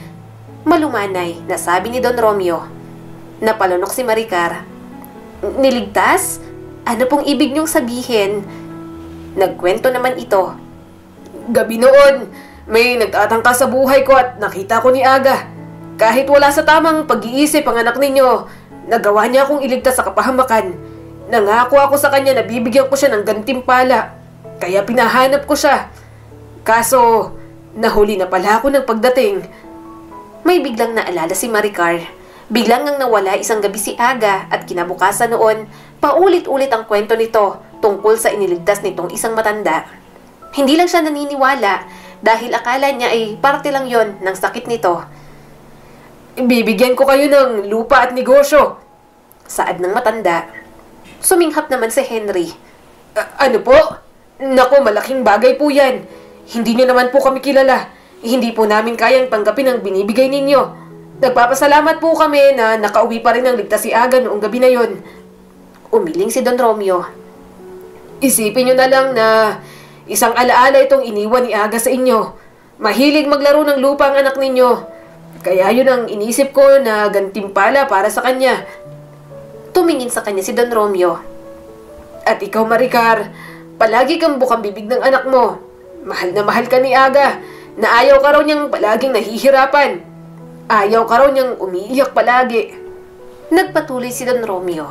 Malumanay na sabi ni Don Romeo. Napalunok si Maricar. Niligtas? Ano pong ibig niyong sabihin? Nagkwento naman ito. Gabi noon, may nagtatangka sa buhay ko at nakita ko ni Aga. Kahit wala sa tamang pag-iisip ang anak ninyo, nagawa niya akong iligtas sa kapahamakan. Nangako ako sa kanya na bibigyan ko siya ng gantimpala. Kaya pinahanap ko siya. Kaso, nahuli na pala ako ng pagdating. May biglang naalala si Maricar. Biglang ngang nawala isang gabi si Aga at kinabukasan noon, paulit-ulit ang kwento nito tungkol sa iniligtas nitong isang matanda. Hindi lang siya naniniwala dahil akala niya ay parte lang yon ng sakit nito. Bibigyan ko kayo ng lupa at negosyo. Saad ng matanda. Suminghap naman si Henry. Ano po? Naku, malaking bagay po yan. Hindi nyo naman po kami kilala. Hindi po namin kayang tanggapin ang binibigay ninyo. Nagpapasalamat po kami na nakauwi pa rin ang ligtas si Aga noong gabi na yon. Umiling si Don Romeo. Isipin nyo na lang na isang alaala itong iniwan ni Aga sa inyo. Mahilig maglaro ng lupa ang anak ninyo. Kaya yun ang inisip ko na gantimpala para sa kanya. Tumingin sa kanya si Don Romeo. At ikaw, Maricar, palagi kang bukang bibig ng anak mo. mahal na mahal ka ni Aga, na ayaw ka raw niyang palaging nahihirapan. Ayaw ka raw niyang umiiyak palagi. Nagpatuloy si Don Romeo.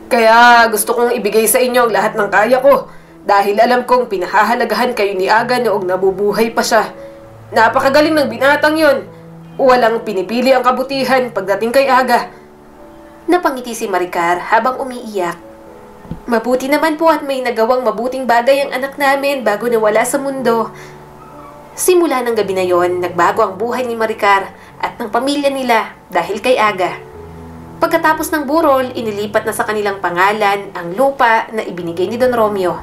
Kaya gusto kong ibigay sa inyo ang lahat ng kaya ko dahil alam kong pinahahalagahan kayo ni Aga noong nabubuhay pa siya. Napakagaling ng binatang yon. Walang pinipili ang kabutihan pagdating kay Aga. Napangiti si Maricar habang umiiyak. Mabuti naman po at may nagawang mabuting bagay ang anak namin bago nawala sa mundo. Simula ng gabi na yon, nagbago ang buhay ni Maricar at ng pamilya nila dahil kay Aga. Pagkatapos ng burol, inilipat na sa kanilang pangalan ang lupa na ibinigay ni Don Romeo.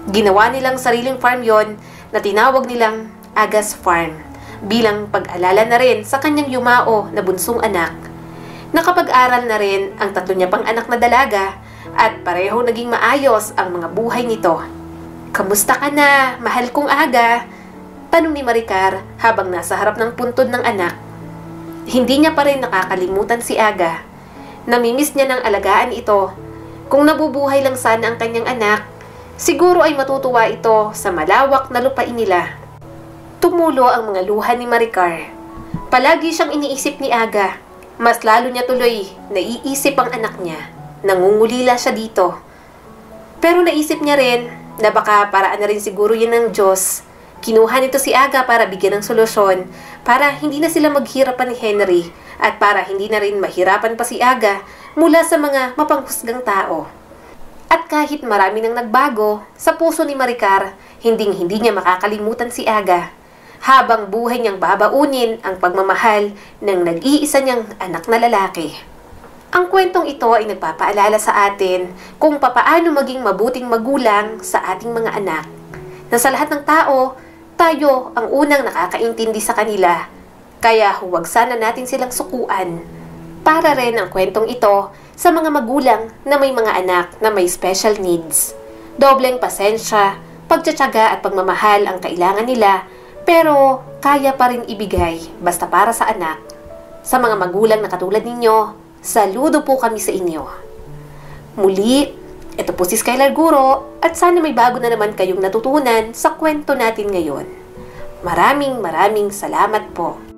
Ginawa nilang sariling farm yon na tinawag nilang Aga's Farm bilang pag-alala na rin sa kanyang yumao na bunsong anak. Nakapag-aral na rin ang 3 niya pang anak na dalaga at pareho naging maayos ang mga buhay nito. "Kamusta ka na, mahal kong Aga?" tanong ni Maricar habang nasa harap ng puntod ng anak. Hindi niya pa rin nakakalimutan si Aga. Namimiss niya ng alagaan ito. Kung nabubuhay lang sana ang kanyang anak, siguro ay matutuwa ito sa malawak na lupain nila. Tumulo ang mga luha ni Maricar. Palagi siyang iniisip ni Aga. Mas lalo niya tuloy naiisip ang anak niya. Nangungulila siya dito. Pero naisip niya rin na baka paraan na rin siguro yun ng Diyos. Kinuha nito si Aga para bigyan ng solusyon para hindi na sila maghirapan ni Henry at para hindi na rin mahirapan pa si Aga mula sa mga mapanghusgang tao. At kahit marami nang nagbago, sa puso ni Maricar, hindi niya makakalimutan si Aga. Habang buhay niyang babaunin ang pagmamahal ng nag-iisa niyang anak na lalaki. Ang kwentong ito ay nagpapaalala sa atin kung papaano maging mabuting magulang sa ating mga anak. Na sa lahat ng tao, tayo ang unang nakakaintindi sa kanila. Kaya huwag sana natin silang sukuan. Para rin ang kwentong ito sa mga magulang na may mga anak na may special needs. Dobleng pasensya, pagtsatsaga at pagmamahal ang kailangan nila, pero kaya pa rin ibigay basta para sa anak. Sa mga magulang na katulad ninyo, saludo po kami sa inyo. Muli, ito po si Skylar Guro at sana may bago na naman kayong natutunan sa kwento natin ngayon. Maraming salamat po.